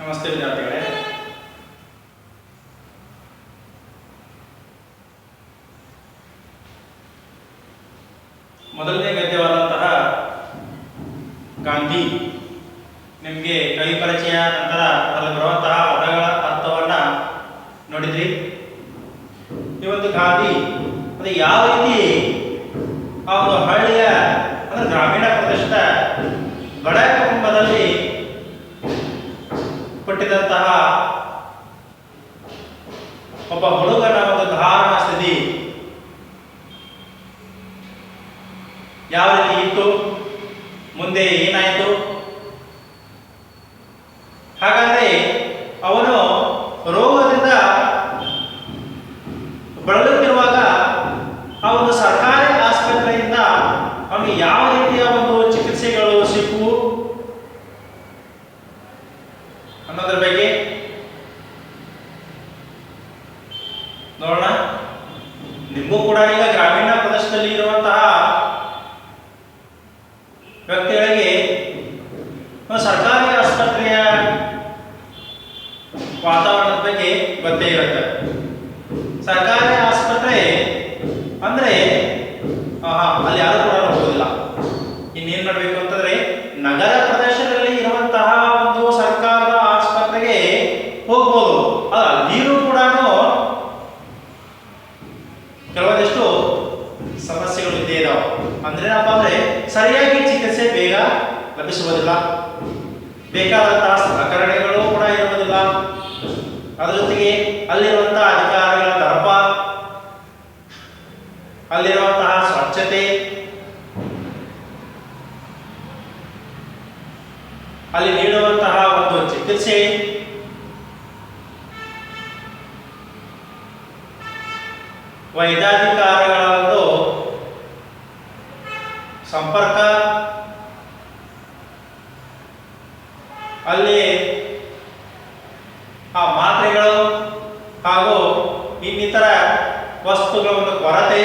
ನಮಸ್ತೆ ವಿದ್ಯಾರ್ಥಿಗಳೇ. ಮೊದಲನೇ ಗದ್ಯವಾದಂತಹ ಗಾಂಧಿ ನಿಮಗೆ ಕವಿ ಪರಿಚಯ, ನಂತರ ಅದರಲ್ಲಿ ಬರುವಂತಹ ಪದಗಳ ಅರ್ಥವನ್ನ ನೋಡಿದ್ರಿ. ಇವತ್ತು ಗಾಂಧಿ ಅದು ಯಾವ ರೀತಿ ಆ ಒಂದು ಹಳ್ಳಿಯ ಅಂದ್ರೆ ಗ್ರಾಮೀಣ ಪ್ರದೇಶದ ಬಡ ಕುಟುಂಬದಲ್ಲಿ ಹುಟ್ಟಿದಂತಹ ಒಬ್ಬ ಹುಡುಗನ ಒಂದು ಧಾರಣ ಸ್ಥಿತಿ ಯಾವ ರೀತಿ ಇತ್ತು, ಮುಂದೆ ಏನಾಯಿತು, ಹಾಗಾದ್ರೆ ಅವನು ರೋಗದಿಂದ ಬಳಲುತ್ತಿರುವಾಗ ಆ ಒಂದು ಸರ್ಕಾರಿ ಆಸ್ಪತ್ರೆಯಿಂದ ಅವನಿಗೆ ಯಾವ ರೀತಿಯ ಒಂದು ಚಿಕಿತ್ಸೆಗಳು ಸಿಕ್ಕುವು ಅನ್ನೋದ್ರ ಬಗ್ಗೆ ನೋಡೋಣ. ನಿಮಗೂ ಕೂಡ ಈಗ ಗ್ರಾಮೀಣ ಪ್ರದೇಶದಲ್ಲಿ ಇರುವಂತಹ ವ್ಯಕ್ತಿಗಳಿಗೆ ಸರ್ಕಾರಿ ಆಸ್ಪತ್ರೆಯ ವಾತಾವರಣದ ಬಗ್ಗೆ ಗೊತ್ತೇ ಇರುತ್ತೆ. ಸರ್ಕಾರಿ ಆಸ್ಪತ್ರೆ ಅಂದ್ರೆ ಅಲ್ಲಿ ಯಾರು ಕೂಡ ಹೋಗೋದಿಲ್ಲ. ಇನ್ನೇನ್ ಮಾಡಬೇಕು ಅಂತಂದ್ರೆ ನಗರ ಪ್ರದೇಶದಲ್ಲಿ ಇರುವಂತಹ ಒಂದು ಸರ್ಕಾರದ ಆಸ್ಪತ್ರೆಗೆ ಹೋಗ್ಬೋದು. ಅಲ್ಲಿಯೂ ಕೂಡ ಕೆಲವೊಂದಿಷ್ಟು ಸಮಸ್ಯೆಗಳು ಇದ್ದೇ ಇದಾವೆ. ಅಂದ್ರೆ ಏನಪ್ಪಾ ಅಂದ್ರೆ ಸರಿಯಾಗಿ ಚಿಕಿತ್ಸೆ ಬೇಗ ಲಭಿಸುವುದಿಲ್ಲ, ಬೇಕಾದಂತಹ ಸಲಕರಣೆಗಳು ಕೂಡ ಇರುವುದಿಲ್ಲ, ಅದರ ಜೊತೆಗೆ ಅಲ್ಲಿರುವಂತಹ ಅಧಿಕಾರಿಗಳ ದರ್ಪ, ಅಲ್ಲಿರುವಂತಹ ಸ್ವಚ್ಛತೆ, ಅಲ್ಲಿ ನೀಡುವಂತಹ ಒಂದು ಚಿಕಿತ್ಸೆ, ವೈದ್ಯಾಧಿಕಾರಿಗಳ ಒಂದು ಸಂಪರ್ಕ, ಅಲ್ಲಿ ಆ ಮಾತ್ರೆಗಳು ಹಾಗೂ ಇನ್ನಿತರ ವಸ್ತುಗಳ ಒಂದು ಕೊರತೆ,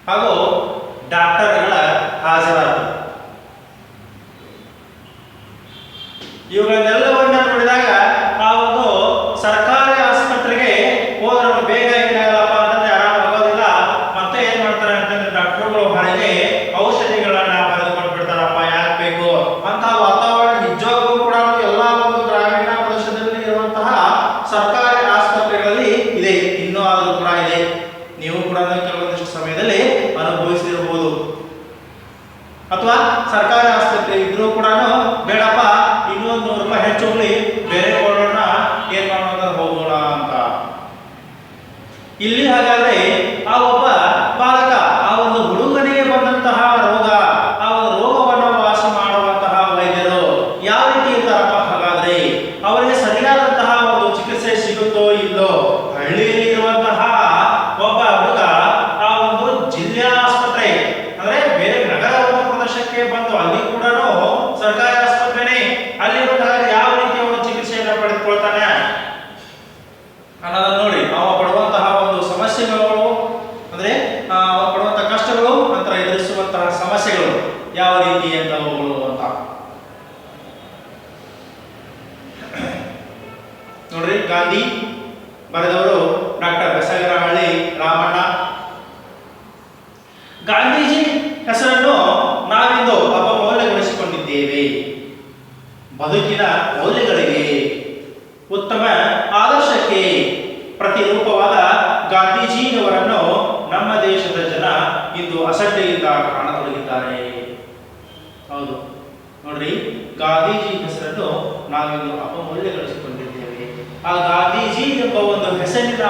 ಹಾಗೂ ಡಾಕ್ಟರ್ಗಳ ಹಾಜರಾತಿ, ಇವುಗಳನ್ನೆಲ್ಲವನ್ನ ನೋಡಿದಾಗ ಆ ಒಂದು ಸರ್ಕಾರಿ ಆಸ್ಪತ್ರೆಗೆ ಹೋದ್ರೆ ಬೇಗ ಏನಾಗಲ್ಲಪ್ಪ ಅಂತಂದ್ರೆ ಆರಾಮಾಗೋದಿಲ್ಲ. ಮತ್ತೆ ಏನ್ ಮಾಡ್ತಾರೆ ಅಂತಂದ್ರೆ ಡಾಕ್ಟರ್ಗಳು ಹೊರಗೆ ಔಷಧಿಗಳನ್ನ ಬರೆದುಕೊಂಡು ಬಿಡ್ತಾರಪ್ಪ, ಯಾಕೆ ಬೇಕು ಅಂತ ವಾತಾವರಣ ನಿಜವಾಗ್ಲೂ ಕೂಡ ಎಲ್ಲ ಒಂದು ಗ್ರಾಮೀಣ ಪ್ರದೇಶದಲ್ಲಿ ಇರುವಂತಹ ಸರ್ಕಾರಿ ಆಸ್ಪತ್ರೆಗಳಲ್ಲಿ ಇದೆ, ಇನ್ನೂ ಆದರೂ ಕೂಡ ಇದೆ. ನೀವು ಕೂಡ ಕೆಲವೊಂದಿಷ್ಟು ಸಮಯದಲ್ಲಿ ಅನುಭವಿಸಿರಬಹುದು. ಅಥವಾ ಸರ್ಕಾರಿ ಆಸ್ಪತ್ರೆ ಇದ್ರೂ ಕೂಡ ಬೇಡಪ್ಪ ಇನ್ನೊಂದು ₹100 ಹೆಚ್ಚು ಹೋಗ್ಲಿ, ಬೇರೆ ಕೊಡೋಣ, ಏನ್ ಮಾಡೋಣ ಹೋಗೋಣ ಅಂತ. ಇಲ್ಲಿ ಹಾಗಾದ್ರೆ ಆ ಒಬ್ಬ ಬಾಲಕ, ಆ ಒಂದು ಹುಡುಗನಿಗೆ ಬಂದಂತಹ ರೋಗ, ಆ ಒಂದು ರೋಗವನ್ನು ವಾಸಿ ಮಾಡುವಂತಹ ವೈದ್ಯರು ಯಾವ ರೀತಿ ಇರ್ತಾರಪ್ಪ? ಹಾಗಾದ್ರೆ ಅವರಿಗೆ ಸರಿಯಾದಂತಹ ಒಂದು ಚಿಕಿತ್ಸೆ ಸಿಗುತ್ತೋ ಇಲ್ಲೋ? ಹಳ್ಳಿಯಲ್ಲಿ ಇರುವಂತಹ ಒಬ್ಬ ಹುಡುಗ ಆ ಒಂದು ಜಿಲ್ಲೆಯ ಆಸ್ಪತ್ರೆ ಅಂದ್ರೆ ಬೇರೆ ನಗರ ಒಂದು ಪ್ರದೇಶಕ್ಕೆ ಬಂದು ಅಲ್ಲಿ ಕೂಡ ಸರ್ಕಾರಿ ಆಸ್ಪತ್ರೆನೇ, ಅಲ್ಲಿ ಬಂದಾಗ ಯಾವ ರೀತಿಯ ಒಂದು ಚಿಕಿತ್ಸೆಯನ್ನು ಪಡೆದುಕೊಳ್ತಾನೆ ಅನ್ನೋದನ್ನ ನೋಡಿ. ಅವ ಪಡುವಂತಹ ಒಂದು ಸಮಸ್ಯೆಗಳು ಅಂದ್ರೆ ಅವ ಪಡುವಂತಹ ಕಷ್ಟಗಳು, ನಂತರ ಎದುರಿಸುವಂತಹ ಸಮಸ್ಯೆಗಳು ಯಾವ ರೀತಿ ಅಂತವುಗಳು ಅಂತ ನೋಡ್ರಿ. ಗಾಂಧಿ ಬರೆದವರು ಡಾಕ್ಟರ್ ಬಸವನಹಳ್ಳಿ ರಾಮಣ್ಣ. ಗಾಂಧೀಜಿ ಹೆಸರನ್ನು ನಾವಿಂದು ಅಪಮೌಲ್ಯಗೊಳಿಸಿಕೊಂಡಿದ್ದೇವೆ. ಬದುಕಿನ ಮೌಲ್ಯಗಳಿಗೆ, ಉತ್ತಮ ಆದರ್ಶಕ್ಕೆ ಪ್ರತಿರೂಪವಾದ ಗಾಂಧೀಜಿಯವರನ್ನು ನಮ್ಮ ದೇಶದ ಜನ ಇಂದು ಅಸಡ್ಡೆಯಿಂದ ಕಾಣತೊಡಗಿದ್ದಾರೆ. ಹೌದು ನೋಡ್ರಿ, ಗಾಂಧೀಜಿ ಹೆಸರನ್ನು ನಾವಿಂದು ಅಪಮೌಲ್ಯಗೊಳಿಸಿಕೊಂಡಿದ್ದೇವೆ. ಆ ಗಾಂಧೀಜಿ ಎಂಬ ಒಂದು ಹೆಸರಿನ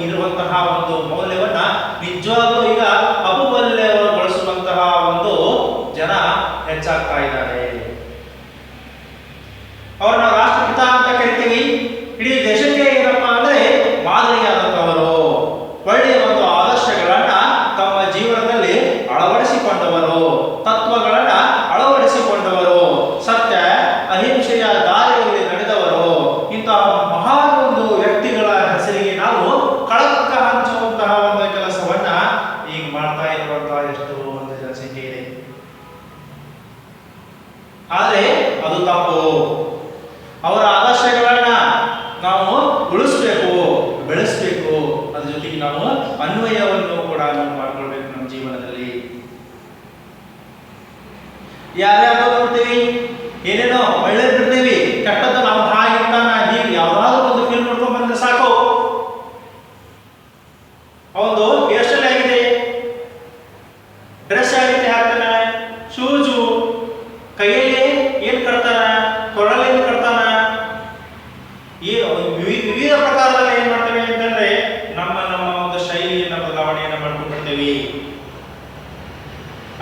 ಇರುವಂತಹ ಒಂದು ಮೌಲ್ಯವನ್ನ ನಿಜವಾಗ್ಲೂ ಈಗ ಅಪಮೌಲ್ಯಗೊಳಿಸುವಂತಹ ಒಂದು ಜನ ಹೆಚ್ಚಾಗ್ತಾ ಇದ್ದಾರೆ. ಅವ್ರನ್ನ ರಾಷ್ಟ್ರಪಿತ ಅಂತ ಕರಿತೀವಿ. ಇಡೀ ದೇಶಕ್ಕೆ ಏನಪ್ಪಾ ಅಂದ್ರೆ ಮಾದರಿಯಾದಂತವರು, ಒಳ್ಳೆಯ ಒಂದು ಆದರ್ಶಗಳನ್ನ ತಮ್ಮ ಜೀವನದಲ್ಲಿ ಅಳವಡಿಸಿಕೊಂಡವರು, ತತ್ವಗಳನ್ನ ಅಳವಡಿಸಿಕೊಂಡವರು, ಸತ್ಯ ಅಹಿಂಸೆಯ ದಾರಿಯಲ್ಲಿ ನಡೆದವರು. ಇಂತಹ ಮಹಾನ್ ಒಂದು ವ್ಯಕ್ತಿಗಳ ಹೆಸರಿಗೆ ನಾವು ಕಳಂಕ ಹಂಚುವಂತಹ ಒಂದು ಕೆಲಸವನ್ನ ಈಗ ಮಾಡ್ತಾ ಇರುವಂತಹ ಎಷ್ಟು ಒಂದು ಜನಸಂಖ್ಯೆ ಇದೆ. ಅವರ ಆದರ್ಶಗಳನ್ನ ನಾವು ಉಳಿಸ್ಬೇಕು, ಬೆಳೆಸಬೇಕು. ಅದ್ರ ಜೊತೆಗೆ ನಾವು ಅನ್ವಯವನ್ನು ಕೂಡ ಮಾಡ್ಕೊಳ್ಬೇಕು ನಮ್ಮ ಜೀವನದಲ್ಲಿ. ಯಾರ್ಯಾರು ನೋಡ್ತೀವಿ, ಏನೇನೋ ಒಳ್ಳೇದು ಬಿಡ್ತೀವಿ, ಕೆಟ್ಟದ್ದು ನಾವು ಹಾಗಿರ್ತಾನ ಹೀಗೆ ಯಾವ್ದಾದ್ರು ಒಂದು ಫಿಲ್ಮ್ ನೋಡ್ಕೊಂಡ್ ಬಂದ್ರೆ ಸಾಕು, ಅವನು ಹೇರ್ ಸ್ಟೈಲ್ ಆಗಿದೆ, ಡ್ರೆಸ್ ಯಾವ ರೀತಿ ಹಾಕ್ತಾನ, ಶೂಜು, ಕೈಯಲ್ಲಿ ಏನ್ ಕಟ್ತಾನ, ಕೊರಳಲ್ಲಿ ಏನ್ ಕಟ್ತಾನ, ವಿವಿಧ ಪ್ರಕಾರದಲ್ಲಿ ಏನ್ ಮಾಡ್ತೇವೆ ಅಂತಂದ್ರೆ ನಮ್ಮ ಒಂದು ಶೈಲಿಯನ್ನ ಬದಲಾವಣೆಯನ್ನ ಮಾಡ್ಕೊಂಡಿರ್ತೇವೆ.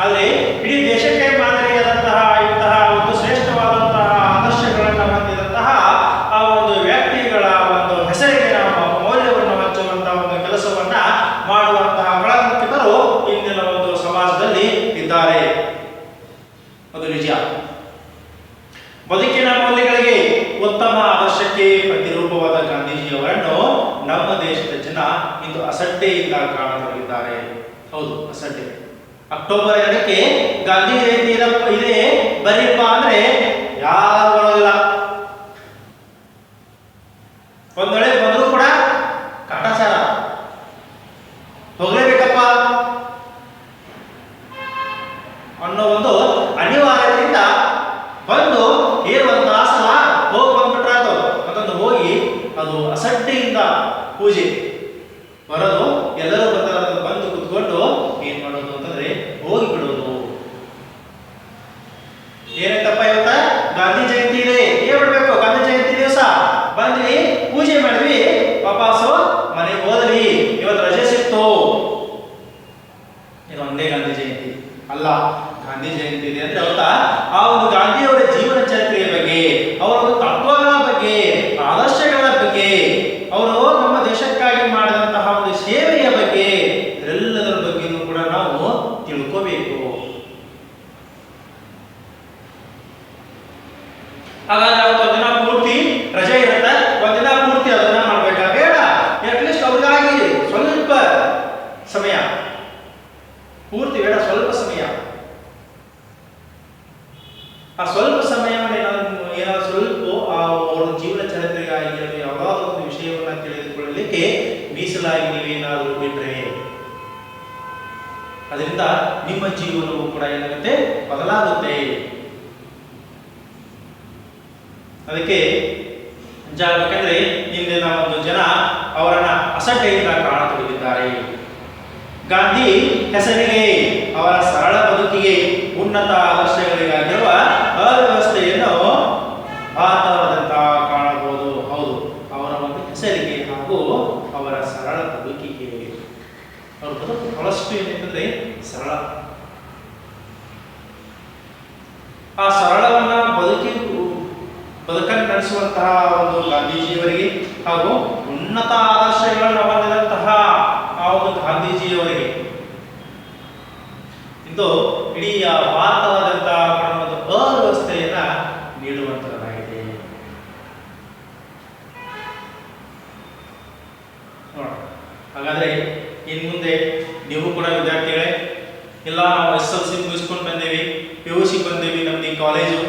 ಆದ್ರೆ ಇಡೀ ದೇಶಕ್ಕೆ ಮಾದರಿಯಾದಂತಹ ಇಂತಹ ಒಂದು ಶ್ರೇಷ್ಠವಾದಂತಹ ಆದರ್ಶಗಳನ್ನ ಹೊಂದಿದಂತಹ ಆ ಒಂದು ವ್ಯಕ್ತಿಗಳ ಒಂದು ಹೆಸರಿಗೆ ನಾವು ಮೌಲ್ಯವನ್ನು ಹಚ್ಚುವಂತಹ ಒಂದು ಕೆಲಸವನ್ನ ಮಾಡುವಂತಹ ಕಲಾಕೃತಿಕರು ಇಂದಿನ ಒಂದು ಸಮಾಜದಲ್ಲಿ ಇದ್ದಾರೆ. ಅದು ನಿಜ. ಬದುಕಿನ ಮೌಲ್ಯಗಳಿಗೆ ಉತ್ತಮ ಆದರ್ಶಕ್ಕೆ ಪ್ರತಿರೂಪವಾದ ಗಾಂಧೀಜಿಯವರನ್ನು ನಮ್ಮ ದೇಶದ ಜನ ಇಂದು ಅಸಡ್ಡೆಯಿಂದ ಕಾಣತೊಡಗಿದ್ದಾರೆ. ಹೌದು, ಅಸಡ್ಡೆ. ಅಕ್ಟೋಬರ್ 2ಕ್ಕೆ ಗಾಂಧಿ ಜಯಂತಿ ಇದೆ ಬರೀಪ್ಪ ಅಂದ್ರೆ ಯಾರು ಬರೋದಿಲ್ಲ. ಒಂದ್ ವೇಳೆ ಬಂದರೂ ಕೂಡ ಕಾಟಾಚಾರ, ಹೋಗ್ಲೇಬೇಕಪ್ಪ ಅನ್ನೋ ಒಂದು ಅನಿವಾರ್ಯತೆಯಿಂದ ಬಂದು ಒಂದು ತಾಸಲ ಹೋಗಿ ಬಂದ್ಬಿಟ್ರಾತು ಅದನ್ನು ಹೋಗಿ ಅದು ಅಸಡ್ಡೆಯಿಂದ ಪೂಜೆ ಬರೋದು, ಎಲ್ಲರೂ ಬಂದು ಕುತ್ಕೊಂಡು ಏನ್ ಮಾಡೋದು ಅಂತಂದ್ರೆ ಹೋಗಿ ಬಿಡೋದು. ಏನಂತಪ್ಪ ಇವತ್ತ ಗಾಂಧಿ ಜಯಂತಿ ಇದೆ, ಏನ್ ಬಿಡ್ಬೇಕು, ಗಾಂಧಿ ಜಯಂತಿ ದಿವಸ ಬಂದ್ವಿ, ಪೂಜೆ ಮಾಡಿದ್ವಿ, ವಾಪಸ್ಸು ಮನೆಗೆ ಹೋದ್ವಿ, ಇವತ್ತು ರಜೆ ಸಿಕ್ತು. ಇದು ಒಂದೇ ಗಾಂಧಿ ಜಯಂತಿ ಅಲ್ಲ. ಗಾಂಧಿ ಜಯಂತಿ ಇದೆ ಅಂದ್ರೆ ಅವತ್ತ ಆ ಒಂದು ಗಾಂಧಿಯವರ ಜೀವನ ಚರಿತ್ರೆಯ ಬಗ್ಗೆ, ಅವರ ಒಂದು ತತ್ವಗಳ ಬಗ್ಗೆ, ಆದರ್ಶಗಳ ಬಗ್ಗೆ, ಅವರು ನಮ್ಮ ದೇಶಕ್ಕಾಗಿ ಮಾಡಿದಂತಹ ಒಂದು ಸೇವೆಯ ಬಗ್ಗೆ, ಎಲ್ಲದರ ಬಗ್ಗೆನೂ ಕೂಡ ನಾವು ತಿಳ್ಕೋಬೇಕು. ಹಾಗಾದ್ರೆ ಅವತ್ತು ಒಂದಿನ ಪೂರ್ತಿ ರಜೆ ಇರುತ್ತೆ, ಒಂದಿನ ಪೂರ್ತಿ ಅದನ್ನ ಮಾಡ್ಬೇಕಾ? ಬೇಡ. ಅಟ್ಲೀಸ್ಟ್ ಅವ್ರಿಗಾಗಿ ಸ್ವಲ್ಪ ಸಮಯ, ಪೂರ್ತಿ ಬೇಡ, ಸ್ವಲ್ಪ ಸಮಯ, ಆ ಸ್ವಲ್ಪ ಸಮಯವನ್ನು ಏನಾದ್ರು ಸ್ವಲ್ಪ ಅವರ ಜೀವನ ಚರಿತ್ರೆಗಾಗಿ ಯಾವುದಾದ್ರೂ ಒಂದು ವಿಷಯವನ್ನ ತಿಳಿದುಕೊಳ್ಳಲಿಕ್ಕೆ ಮೀಸಲಾಗಿ ನೀವೇನಾದರೂ ಬಿಟ್ರೆ ಅದರಿಂದ ನಿಮ್ಮ ಜೀವನವೂ ಕೂಡ ಏನಾಗುತ್ತೆ, ಬದಲಾಗುತ್ತೆ. ಅದಕ್ಕೆ ಜಾಗಬೇಕಂದ್ರೆ ಇಂದಿನ ಒಂದು ಜನ ಅವರನ್ನ ಅಸಡ್ಡೆಯಿಂದ ಕಾಣತೊಡಗಿದ್ದಾರೆ. ಗಾಂಧಿ ಹೆಸರಿಗೆ, ಅವರ ಸರಳ ಬದುಕಿಗೆ, ಉನ್ನತ ಆದರ್ಶಗಳಿಗಾಗಿರುವ ಅವ್ಯವಸ್ಥೆಯನ್ನು ಭಾರತವಾದಂತ ಕಾಣಬಹುದು. ಹೌದು, ಅವರ ಒಂದು ಹೆಸರಿಗೆ ಹಾಗೂ ಅವರ ಸರಳ ಬದುಕಿಗೆ. ಅವ್ರ ಬದುಕು ಬಹಳಷ್ಟು ಏನಿರ್ತದೆ ಸರಳ. ಆ ಸರಳವನ್ನ ಬದುಕನ್ನು ನಡೆಸುವಂತಹ ಒಂದು ಗಾಂಧೀಜಿಯವರಿಗೆ ಹಾಗೂ ಉನ್ನತ ಆದರ್ಶಗಳನ್ನು ಹೊಂದಿದಂತಹ ಆ ಒಂದು ಗಾಂಧೀಜಿಯವರಿಗೆ ಇದು ಇಡೀ ಭಾರತವಾದಂತಹ ಒಂದು ಅವ್ಯವಸ್ಥೆಯನ್ನ ನೀಡುವಂತದ್ದಾಗಿದೆ. ಹಾಗಾದ್ರೆ ಇನ್ ಮುಂದೆ ನೀವು ಕೂಡ ವಿದ್ಯಾರ್ಥಿಗಳೇ, ಇಲ್ಲ ನಾವು SLC ಮುಗಿಸ್ಕೊಂಡು ಬಂದೇವಿ, PUC ಬಂದೇವಿ, ನಮ್ದು ಈ ಕಾಲೇಜು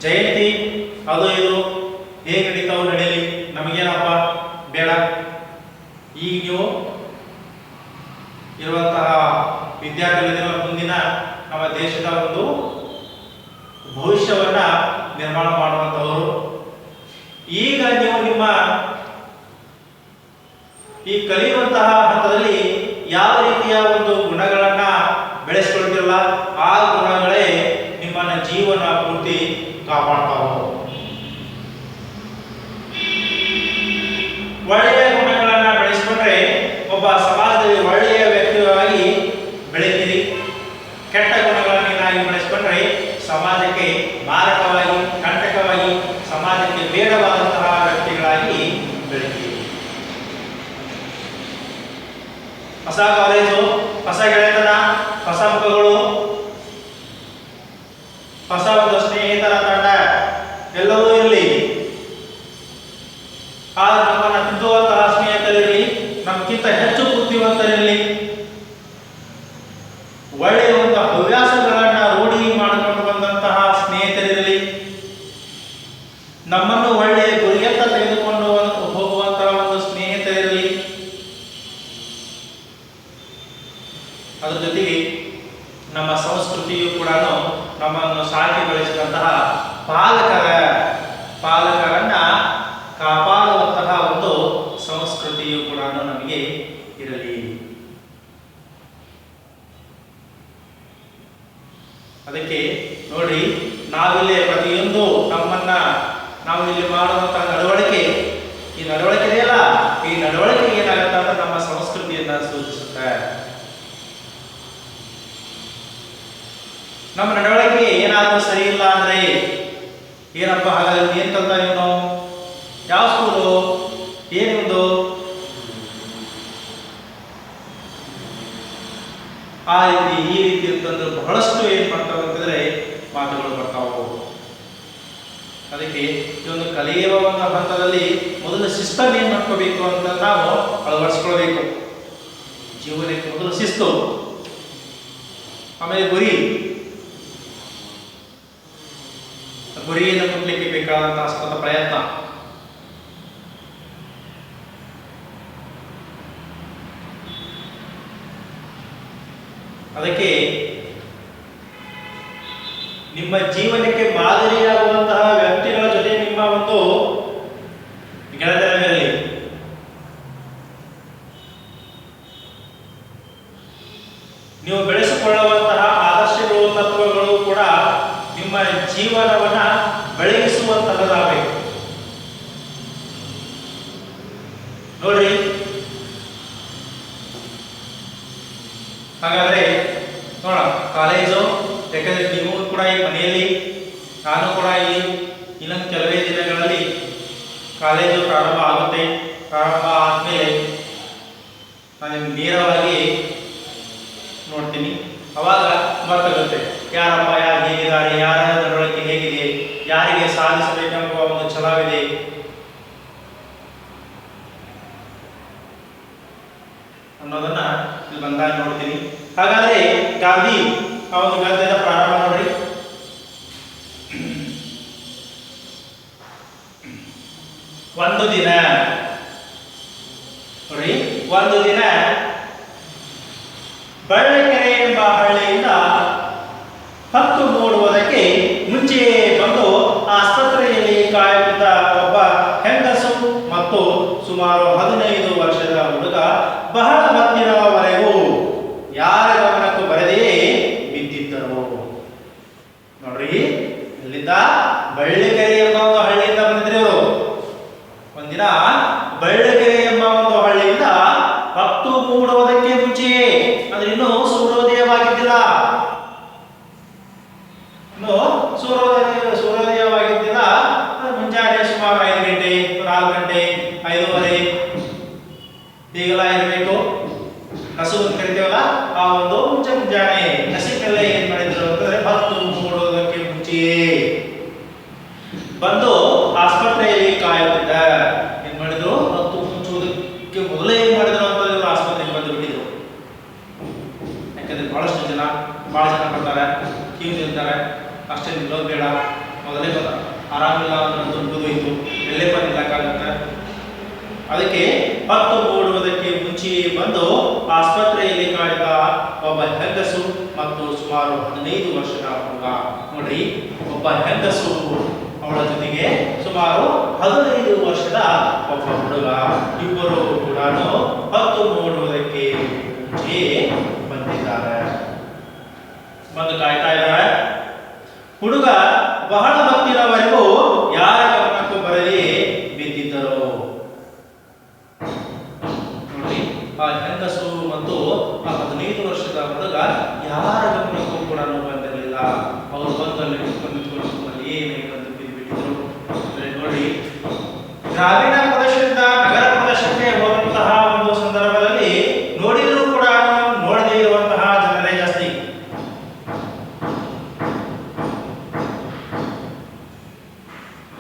ಜಯಂತಿ ಅದು ಇದು ಹೇಗೆ ನಡೀತಾವು ನಡೀಲಿ, ನಮಗೇನಪ್ಪ ಬೇಡ. ಈಗ ನೀವು ಇರುವಂತಹ ವಿದ್ಯಾರ್ಥಿಗಳ ಮುಂದಿನ ನಮ್ಮ ದೇಶದ ಒಂದು ಭವಿಷ್ಯವನ್ನ ನಿರ್ಮಾಣ ಮಾಡುವಂತವರು. ಈಗ ನೀವು ನಿಮ್ಮ ಈ ಕಲಿಯುವಂತಹ ಹಂತದಲ್ಲಿ ಯಾವ ರೀತಿಯ ಒಂದು ಗುಣಗಳನ್ನ ಬೆಳೆಸ್ಕೊಳ್ತಿರಲ್ಲ, ಆ ಗುಣಗಳೇ ನಿಮ್ಮನ್ನ ಜೀವನ ಪೂರ್ತಿ ಕಾಪಾಡ್ತಾವು. ಒಳ್ಳೆಯ ಗುಣಗಳನ್ನ ಬೆಳೆಸ್ಕೊಂಡ್ರೆ ಒಬ್ಬ ಸಮಾಜದಲ್ಲಿ ಒಳ್ಳೆಯ ವ್ಯಕ್ತಿಯಾಗಿ ಬೆಳೀತೀರಿ. ಕೆಟ್ಟ ಗುಣಗಳನ್ನಾಗಿ ಬೆಳೆಸ್ಕೊಂಡ್ರೆ ಸಮಾಜಕ್ಕೆ ಮಾರಕವಾಗಿ, ಕಂಟಕವಾಗಿ, ಸಮಾಜಕ್ಕೆ ಬೇಡವಾದಂತಹ ವ್ಯಕ್ತಿಗಳಾಗಿ ಬೆಳೀತೀರಿ. ಹೊಸ ಕಾಲೇಜು, ಹೊಸ ಗೆಳೆತನ, ಹೊಸ ಮುಖಗಳು, ಹೊಸ ಒಂದು ಸ್ನೇಹಿತರ ತಂಡ ಎಲ್ಲವೂ ಇರಲಿ. ಆದ್ರೆ ನಮ್ಮನ್ನ ತಿದ್ದುವಂತಹ ಸ್ನೇಹಿತರಿರಲಿ, ನಮ್ಗಿಂತ ಹೆಚ್ಚು ಬುದ್ಧಿವಂತರಿರಲಿ, ಒಳ್ಳೆಯ ಒಂದು ಹವ್ಯಾಸಗಳನ್ನ ರೂಢಿ ಮಾಡಿಕೊಂಡು ಬಂದಂತಹ ಸ್ನೇಹಿತರಿರಲಿ. ಸ್ನೇಹಿತರಿರಲಿ. ಅದರ ಜೊತೆಗೆ ನಮ್ಮ ಸಂಸ್ಕೃತಿಯು ಕೂಡ ನಮ್ಮನ್ನು ಸಾಕಿ ಬೆಳೆಸಿದಂತಹ ಪಾಲಕರನ್ನ ಕಾಪಾಡುವಂತಹ ಒಂದು ಸಂಸ್ಕೃತಿಯು ಕೂಡ ನಮಗೆ ಇರಲಿ. ಅದಕ್ಕೆ ನೋಡಿ, ನಾವಿಲ್ಲಿ ಪ್ರತಿಯೊಂದು ನಾವು ಇಲ್ಲಿ ಮಾಡುವಂತಹ ನಡವಳಿಕೆ, ಈ ನಡವಳಿಕೆ ಇದೆಯಲ್ಲ, ಈ ನಡವಳಿಕೆ ಏನಾಗುತ್ತೆ ಅಂದ್ರೆ ನಮ್ಮ ಸಂಸ್ಕೃತಿಯನ್ನ ಸೂಚಿಸುತ್ತೆ. ನಮ್ಮ ನಡವಳಿಕೆ ಏನಾದ್ರೂ ಸರಿ ಇಲ್ಲ ಅಂದ್ರೆ ಏನಪ್ಪ, ಹಾಗಾದ್ರೆ ಏನ್ ಕಲ್ತ ಇವನು, ಯಾವ ಸ್ಕೂಲು, ಏನಿಂದು, ಆ ರೀತಿ ಈ ರೀತಿ ಅಂತಂದ್ರೆ ಬಹಳಷ್ಟು ಏನ್ ಮಾಡ್ತಾವ ಅಂತಂದ್ರೆ ಮಾತುಗಳು ಬರ್ತಾವು. ಅದಕ್ಕೆ ಈ ಒಂದು ಕಲಿಯುವ ಒಂದು ಹಂತದಲ್ಲಿ ಮೊದಲು ಶಿಸ್ತನ್ನು ಏನ್ ಮಾಡ್ಕೋಬೇಕು ಅಂತ ನಾವು ಅಳವಡಿಸ್ಕೊಳ್ಬೇಕು. ಜೀವನಕ್ಕೆ ಮೊದಲು ಶಿಸ್ತು, ಆಮೇಲೆ ಗುರಿಯನ್ನು ಮುಟ್ಲಿಕ್ಕೆ ಬೇಕಾದಂತಹ ಸತತ ಪ್ರಯತ್ನ. ಅದಕ್ಕೆ ನಿಮ್ಮ ಜೀವನಕ್ಕೆ ಮಾದರಿಯಾಗುವಂತಹ ವ್ಯಕ್ತಿಗಳ ಜೊತೆ ನಿಮ್ಮ ಒಂದು ಗೆಳೆತನವಿರಲಿ. ನೀವು ಬೆಳೆಸಿಕೊಳ್ಳುವಂತಹ ಆದರ್ಶಗಳು, ತತ್ವಗಳು ಕೂಡ ನಿಮ್ಮ ಜೀವನವನ್ನ ಬೆಳಗಿಸುವಂತಹದ್ದಾಗಬೇಕು. ನೋಡ್ರಿ, ಹಾಗಾದ್ರೆ ನೋಡ ಕಾಲೇಜು, ಯಾಕಂದ್ರೆ ನೀವು ಕೂಡ ಈ ಮನೆಯಲ್ಲಿ, ನಾನು ಕೂಡ ಇಲ್ಲಿ ಇನ್ನೊಂದು ಕೆಲವೇ ದಿನಗಳಲ್ಲಿ ಕಾಲೇಜು ಪ್ರಾರಂಭ ಆಗುತ್ತೆ. ಪ್ರಾರಂಭ ಆದ್ಮೇಲೆ ನಾನು ನೇರವಾಗಿ ನೋಡ್ತೀನಿ. ಅವಾಗ ಗೊತ್ತಾಗುತ್ತೆ ಯಾರಪ್ಪ ಯಾರು ಹೇಗಿದ್ದಾರೆ, ಯಾರ ನಡವಳಿಕೆ ಹೇಗಿದೆ, ಯಾರಿಗೆ ಸಾಧಿಸಬೇಕೆಂಬ ಒಂದು ಛಲವಿದೆ. ಅನ್ನೋದನ್ನ ಇಲ್ಲಿ ಬಂದಾಗ ನೋಡ್ತೀನಿ. ಹಾಗಾದ್ರೆ ಗಾಂಧಿ ಆ ಒಂದು ಗದ್ಯದ ಪ್ರಾರಂಭ ನೋಡ್ರಿ. ಒಂದು ದಿನ ನೋಡಿ, ಒಂದು ದಿನ ಬಳ್ಳಕೆರೆ ಎಂಬ ಹಳ್ಳಿಯಿಂದ 10 ಮೂಡುವುದಕ್ಕೆ ಮುಂಚೆಯೇ ಬಂದು ಆಸ್ಪತ್ರೆಯಲ್ಲಿ ಕಾಯುತ್ತಿದ್ದ ಒಬ್ಬ ಹೆಂಗಸು ಮತ್ತು ಸುಮಾರು 15 ವರ್ಷದ ಹುಡುಗ ಬಹಳ ಹೊತ್ತಿನವರೆಗೂ ಯಾರ ಗಮನಕ್ಕೂ ಬರದೆಯೇ ಬಿದ್ದಿದ್ದರು. ನೋಡ್ರಿ, ಇಲ್ಲಿಂದ ಬಳ್ಳಕೆರೆ ಎಂಬ ಒಂದು ಹಳ್ಳಿಯಿಂದ ಬಂದಿದ್ರು ಇವರು. ಒಂದಿನ ಬಳ್ಳಕೆರೆ ಎಂಬ ಒಂದು ಹಳ್ಳಿಯಿಂದ 10 ಮೂಡುವುದಕ್ಕೆ ಮುಂಚೆಯೇ, ಅಂದ್ರೆ ಇನ್ನೂ ಸೂರ್ಯೋದಯವಾಗಿದ್ದಿಲ್ಲ, ಸೂರ್ಯೋದಯವಾಗಿದ್ದಿಲ್ಲ. ಮುಂಜಾನೆ ಸುಮಾರು 5 ಗಂಟೆ, 4 ಗಂಟೆ, 5:30 ಹೀಗೆಲ್ಲ ಇರಬೇಕು. ಹಸು ಅಂತ ಕರಿತೀವಲ್ಲ, ಆ ಒಂದು ಮುಂಜಾನೆ ಹಸಿಮೆಲ್ಲ ಏನ್ ಮಾಡಿದ್ರು ಅಂತಂದ್ರೆ 10 ಮೂಡುವುದಕ್ಕೆ ಮುಂಚೆಯೇ ಬಂದು ಆಸ್ಪತ್ರೆಯಲ್ಲಿ ಕಾಯುತ್ತಿದ್ದ. ಏನ್ ಮಾಡಿದ್ರು, 10 ಮುಂಚುವುದಕ್ಕೆ ಮೊದಲೇ ಏನ್ ಮಾಡಿದ್ರು ಅಂತಂದ್ರೆ ಆಸ್ಪತ್ರೆಗೆ ಬಂದು ಬಿಟ್ಟಿದ್ರು. ಯಾಕಂದ್ರೆ ಬಹಳ ಜನ ಬರ್ತಾರೆ, ಕ್ಯೂ ನಿಲ್ತಾರೆ, ಅಷ್ಟೇ ನಿಲ್ಲೋದು ಬೇಡ, ಮೊದಲೇ ಬಂದ ಆರಾಮಿಲ್ಲ ಅಂದ್ರೆ ದುಡ್ಡು ಎಲ್ಲೇ ಬಂದಿಲ್ಲಕ್ಕಾಗುತ್ತೆ. ಅದಕ್ಕೆ 10 ಮೂಡುವುದಕ್ಕೆ ಮುಂಚೆಯೇ ಬಂದು ಆಸ್ಪತ್ರೆಯಲ್ಲಿ ಕಾಯ್ದ ಒಬ್ಬ ಹೆಂಗಸು ಮತ್ತು ಸುಮಾರು 15 ವರ್ಷದ ಹುಡುಗ. ನೋಡ್ರಿ, ಒಬ್ಬ ಹೆಂಗಸು, ಅವಳ ಜೊತೆಗೆ ಸುಮಾರು 15 ವರ್ಷದ ಒಬ್ಬ ಹುಡುಗ, ಇಬ್ಬರು ಕೂಡ 10 ಮೂಡುವುದಕ್ಕೆ ಮುಂಚೆ ಬಂದಿದ್ದಾರೆ, ಬಂದು ಕಾಯ್ತಾ ಇದ್ದಾರೆ. ಹುಡುಗ ಬಹಳ ಹೊತ್ತಿನವರೆಗೂ ಯಾರ ಗಮನಕ್ಕೂ ಬರದೇ ಬಿದ್ದಿದ್ದರು. ನೋಡಿ, ಆ ಹೆಂಗಸು ಮತ್ತು ಆ 15 ವರ್ಷದ ಹುಡುಗ ಯಾರ ಗಮನಕ್ಕೂ ಕೂಡ ಬಂದಿರಲಿಲ್ಲ. ಅವರು ಬಂದಲ್ಲಿ ನಿಂತ್ಕೊಂಡು ಏನೇನು ಬಿದ್ದುಬಿಟ್ಟಿದ್ರು. ನೋಡಿ, ಗ್ರಾಮೀಣ ಪ್ರದೇಶದಿಂದ ನಗರ ಪ್ರದೇಶಕ್ಕೆ ಹೋದಂತಹ ಒಂದು ಸಂದರ್ಭದಲ್ಲಿ ನೋಡಿದ್ರು ಕೂಡ ನೋಡದೇ ಇರುವಂತಹ ಜನರೇ ಜಾಸ್ತಿ.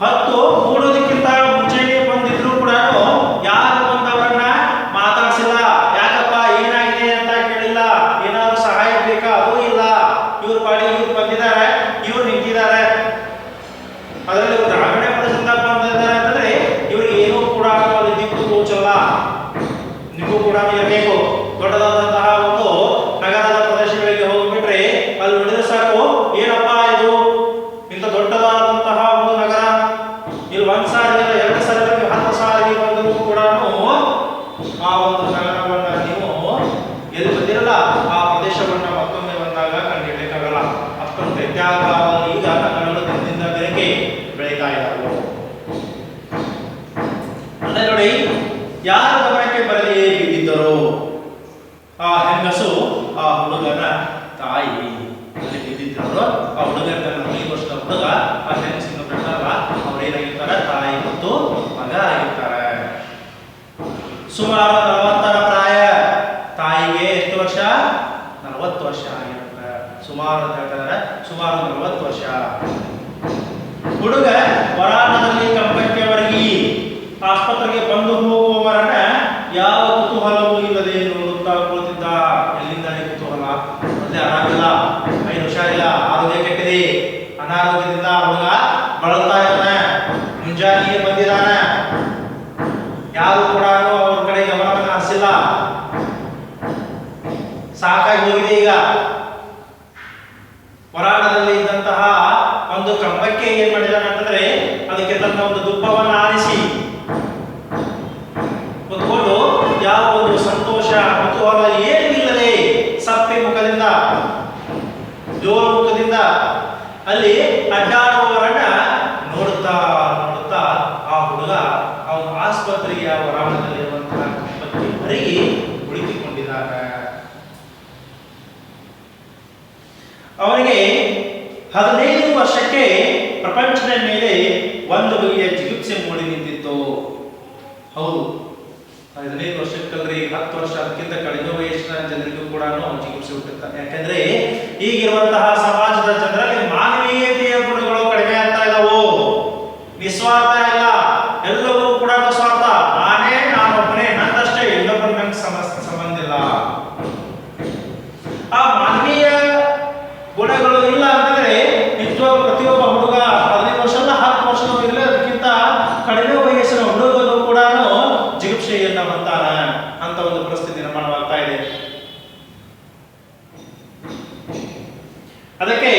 ಹತ್ತು ಮೂಡೋದಕ್ಕಿಂತ ಮುಂಚೆನೆ ಬಂದಿದ್ರು ಕೂಡ ಯಾರು ಬಂದವರನ್ನ ಮಾತಾಡಿಸಿಲ್ಲ. ಯಾಕಪ್ಪ ಏನಾಗಿದೆ ಅಂತ ಕೇಳಿಲ್ಲ, ಏನಾದ್ರು ಸಹಾಯ ಬೇಕಾ ಅದು ಇಲ್ಲ. ಇವ್ರ ಪಾಡಿ ಇವ್ರು ಬಂದಿದ್ದಾರೆ, ಇವ್ರು ನಿಂತಿದ್ದಾರೆ. ಅದರಲ್ಲಿ ಗ್ರಾಮೀಣ ಪ್ರದೇಶದಿಂದ ಬಂದಿದ್ದಾರೆ ಅಂತಂದ್ರೆ ಇವ್ರಿಗೆ ಏನೂ ನಿಮಗೂ ಕೂಡ ಇರಬೇಕು. ದೊಡ್ಡದಾದಂತಹ ಒಂದು ನಗರದ ಪ್ರದೇಶಗಳಿಗೆ ಹೋಗಿಬಿಟ್ರೆ ಅಲ್ಲಿ ನೋಡಿದ್ರೆ ಸಾಕು, ಏನಪ್ಪಾ ಇದು ಇಂಥ ದೊಡ್ಡದಾದಂತಹ ಒಂದು ನಗರ, ಇಲ್ಲಿ 1 ಸಾರಿ 2 ಸಾರಿ 10 ಸಾರಿ ಬಂದರೂ ಕೂಡ ಆ ಒಂದು ನಗರವನ್ನ ನೀವು ಎಲ್ಲಿ ಬಂದಿರಲ್ಲ ಆ ಪ್ರದೇಶವನ್ನ ಮತ್ತೊಮ್ಮೆ ಬಂದಾಗ ಕಂಡುಹಿಡಿಯಕ್ಕಾಗಲ್ಲ. ಅಷ್ಟೊಂದು ವ್ಯತ್ಯಾಸವಾಗಿ ಈಗ ನಗರಗಳು ದಿನದಿಂದ ದಿನಕ್ಕೆ ಬೆಳೀತಾ ಇದ್ದಾವೆ. ಅಲ್ಲೇ ನೋಡಿ, ಯಾರ ಗಮನಕ್ಕೆ ಬರಲಿಯೇ ಬಿದ್ದಿದ್ದರು? ಆ ಹೆಂಗಸು ಆ ಹುಡುಗನ ತಾಯಿ ಅಲ್ಲಿ ಬಿದ್ದಿದ್ದರು. ಆ ಹುಡುಗ 5 ವರ್ಷದ ಹುಡುಗ, ಆ ಹೆಂಗಸಿನ ಬಿಟ್ಟಲ್ಲ, ಅವ್ರು ಏನಾಗಿರ್ತಾರೆ, ತಾಯಿ ಮತ್ತು ಮಗ ಆಗಿರ್ತಾರೆ. ಸುಮಾರು 40ರ ಪ್ರಾಯ. ತಾಯಿಗೆ ಎಷ್ಟು ವರ್ಷ? 40 ವರ್ಷ ಆಗಿರುತ್ತೆ. ಸುಮಾರು ಅಂತ ಹೇಳ್ತಾರೆ, ಸುಮಾರು 40 ವರ್ಷ. ಹುಡುಗ ವರಾಣದಲ್ಲಿ ಕಂಬಕ್ಕೆ ಒರಗಿ ಆಸ್ಪತ್ರೆಗೆ ಬಂದು ಹೋಗುವವರನ್ನ ಯಾವ ಕುತೂಹಲವೂ ಇಲ್ಲದೆ ನೋಡುತ್ತಾ ಕುಳಿತಿದ್ದ. ಎಲ್ಲಿಂದ ಕುತೂಹಲ? ಮೊದಲೇ ಆರಾಮಿಲ್ಲ, ಕೈ ಹುಷಾರಿಲ್ಲ, ಆರೋಗ್ಯ ಕೆಟ್ಟಿದೆ, ಅನಾರೋಗ್ಯದಿಂದ ಹುಡುಗ ಬಳಲ್ತಾ ಇದ್ದಾನೆ, ಮುಂಜಾನೆಗೆ ಬಂದಿದ್ದಾನೆ, ಯಾರು ಕೂಡ ಅವ್ರ ಕಡೆ ಗಮನವನ್ನು ಹರಿಸಿಲ್ಲ, ಸಾಕಾಗಿ ಹೋಗಿದೆ. ಈಗ ವರಾಣದಲ್ಲಿ ಇದ್ದಂತಹ ಒಂದು ಕಂಬಕ್ಕೆ ಏನ್ ಮಾಡಿದಾನೆ ಅಂತಂದ್ರೆ, ಅದಕ್ಕೆ ತನ್ನ ಒಂದು ದುಪ್ಪವನ್ನು ಆರಿಸಿ ಕುತ್ಕೊಂಡು ಯಾವ ಒಂದು ಸಂತೋಷ ಕುತೂಹಲ ಏನೂ ಇಲ್ಲದೆ ಸಪ್ಪೆ ಮುಖದಿಂದ, ಜೋರು ಮುಖದಿಂದ ಅಲ್ಲಿ ಅಡ್ಡಾಡುವವರನ್ನ ನೋಡುತ್ತಾ ನೋಡುತ್ತಾ ಆ ಹುಡುಗ ಅವನ ಆಸ್ಪತ್ರೆಯ ವರಾಣದಲ್ಲಿರುವಂತಹ ಕಂಬಕ್ಕೆ ಹೊರಗೆ ಕುಳಿತುಕೊಂಡಿದ್ದಾನೆ. ಅವನಿಗೆ 15 ವರ್ಷಕ್ಕೆ ಪ್ರಪಂಚದ ಮೇಲೆ ಒಂದು ಬಗೆಯ ಜಿಗುಪ್ಸೆ ಮೂಡಿ ನಿಂತಿತ್ತು. ಹೌದು, 15 ವರ್ಷಕ್ಕಲ್ರಿ, 10 ವರ್ಷ ಅದಕ್ಕಿಂತ ಕಡಿಮೆ ವಯಸ್ಸಿನ ಜನರಿಗೂ ಕೂಡ ಜಿಗುಪ್ಸೆ ಹುಟ್ಟುತ್ತಾರೆ. ಯಾಕಂದ್ರೆ ಈಗಿರುವಂತಹ ಸಮಾಜದ ಜನರಲ್ಲಿ ಮಾನವೀಯತೆಯ ಗುಣಗಳು ಕಡಿಮೆ ಆಗ್ತಾ ಇದಾವು. ನಿಸ್ವಾರ್ಥ ಇಲ್ಲ, ಎಲ್ಲವೂ ಕೂಡ ಸ್ವಾರ್ಥ. ನಾನೊಬ್ಬನೇ, ನನ್ನಷ್ಟೇ, ಇನ್ನೊಬ್ಬರು ನಂಗೆ ಸಂಬಂಧ ಇಲ್ಲ. ಆ ಮಾನವೀಯ ಗುಣಗಳು ಇಲ್ಲ ಅಂತಂದ್ರೆ ನಿಜವಾಗ್ಲೂ ಪ್ರತಿಯೊಬ್ಬ ಹುಡುಗ 15 ವರ್ಷ ಅಲ್ಲ, 10 ವರ್ಷದ ಇಲ್ಲ, ಅದಕ್ಕಿಂತ ಕಡಿಮೆ ವಯಸ್ಸಿನ ಹುಡುಗರು ಕೂಡ ಜಿಗುಪ್ಸೆಯನ್ನ ಹೊಂದಾನ ಅಂತ ಒಂದು ಪರಿಸ್ಥಿತಿ ನಿರ್ಮಾಣವಾಗ್ತಾ ಇದೆ. ಅದಕ್ಕೆ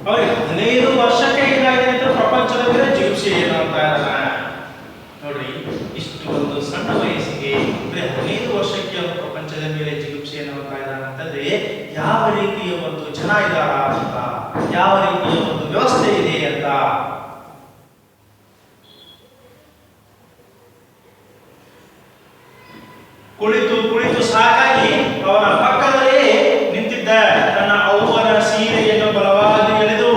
ಅವ್ರಿಗೆ 15 ವರ್ಷಕ್ಕೆ ಏನಾಗಿದೆ ಅಂತ ಪ್ರಪಂಚದ ಮೇಲೆ ಜಿಗುಪ್ಸೆ ಏನು ಅಂತ ನೋಡ್ರಿ. ಇಷ್ಟು ಒಂದು ಸಣ್ಣ ವಯಸ್ಸಿಗೆ 15 ವರ್ಷಕ್ಕೆ ಅವರು ಪ್ರಪಂಚದ ಮೇಲೆ ಜಿಗುಪ್ಸೆಯನ್ನು ಹೊಂದ್ತಾ ಇದ್ದಾನೆ ಅಂತಂದ್ರೆ ಯಾವ ರೀತಿಯ ಒಂದು ಜನ ಇದ್ದಾರ ಅಂತ, ಯಾವ ರೀತಿಯ ಒಂದು ವ್ಯವಸ್ಥೆ ಇದೆ ಅಂತ. ಕುಳಿತು ಕುಳಿತು ಸಾಕಾಗಿ ಅವನ ಪಕ್ಕದಲ್ಲೇ ನಿಂತಿದ್ದ ತನ್ನ ಅವ್ವನ ಸೀರೆಯನ್ನು ಬಲವಾಗಿ ಎಳೆದು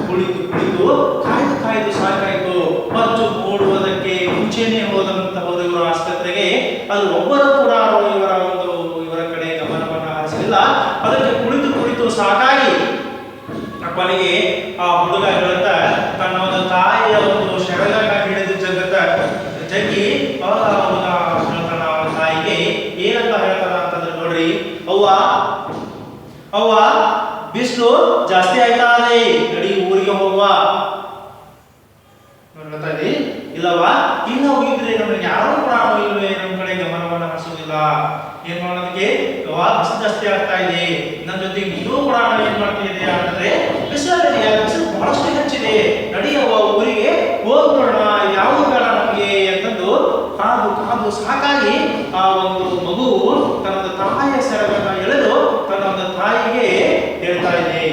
ಕುಳಿತು ಕುಳಿತು ಕಾಯ್ದು ಕಾಯ್ದು ಸಾಕಾಯಿತು. ಮತ್ತು ಮೂಡುವುದಕ್ಕೆ ಮುಂಚೆನೆ ಹೋದಂತಹವರು ಆಸ್ಪತ್ರೆಗೆ, ಅದು ಒಬ್ಬರು ಕೂಡ ಇವರ ಕಡೆ ಗಮನವನ್ನು ಹರಿಸಲಿಲ್ಲ. ಅದಕ್ಕೆ ಕುಳಿತು ಕುಳಿತು ಸಾಕಾಗಿ ಕೊನೆಗೆ ಆ ಹುಡುಗ ಹೇಳ್ತಾ ತನ್ನ ಒಂದು ತಾಯಿಯ ಒಂದು ಶರಗ ಹಿಡಿದು ಜಗ್ಗಿ ಹೇಳ್ತಾನ ತಾಯಿಗೆ. ಏನಂತ ಹೇಳ್ತಾನ ಅಂತಂದ್ರೆ ನೋಡ್ರಿ, ಅವ್ವ ಬಿಸಿಲು ಜಾಸ್ತಿ ಆಯ್ತಾ ಇದೆ, ನಡಿ ಊರಿಗೆ ಹೋಗುವ. ಹೇಳ್ತಾ ಇದ್ದಿ ಇಲ್ಲವಾ? ಇಲ್ಲ, ಹೋಗಿದ್ರೆ ನಮ್ಗೆ ಯಾರು ಕೂಡ ಇಲ್ವೇ ನಮ್ಮ ಕಡೆ ಗಮನವನ್ನು ಹರಿಸೋದಿಲ್ಲ. ಏನ್ ಮಾಡೋದಕ್ಕೆ? ಬಿಸಿಲು ಜಾಸ್ತಿ ಆಗ್ತಾ ಇದೆ, ನನ್ನ ಜೊತೆಗೆ ನೀನು ಕೂಡ ಏನ್ ಮಾಡ್ತಿದೆ ಅಂತಂದ್ರೆ ಬಿಸಿಲು ಬಹಳಷ್ಟು ಹೆಚ್ಚಿದೆ, ನಡಿಯವ್ವ ಊರಿಗೆ ಹೋಗೋಣ, ಯಾವುದು ಬೇಡ ನಮಗೆ ಅಂತಂದು ಕಾದು ಕಾದು ಸಾಕಾಗಿ ಆ ಒಂದು ಮಗುವು ತನ್ನ ತಾಯಿಯ ಸೆರಗನ್ನ ಎಳೆದು ತನ್ನ ಒಂದು ತಾಯಿಗೆ ಹೇಳ್ತಾ ಇದೆ,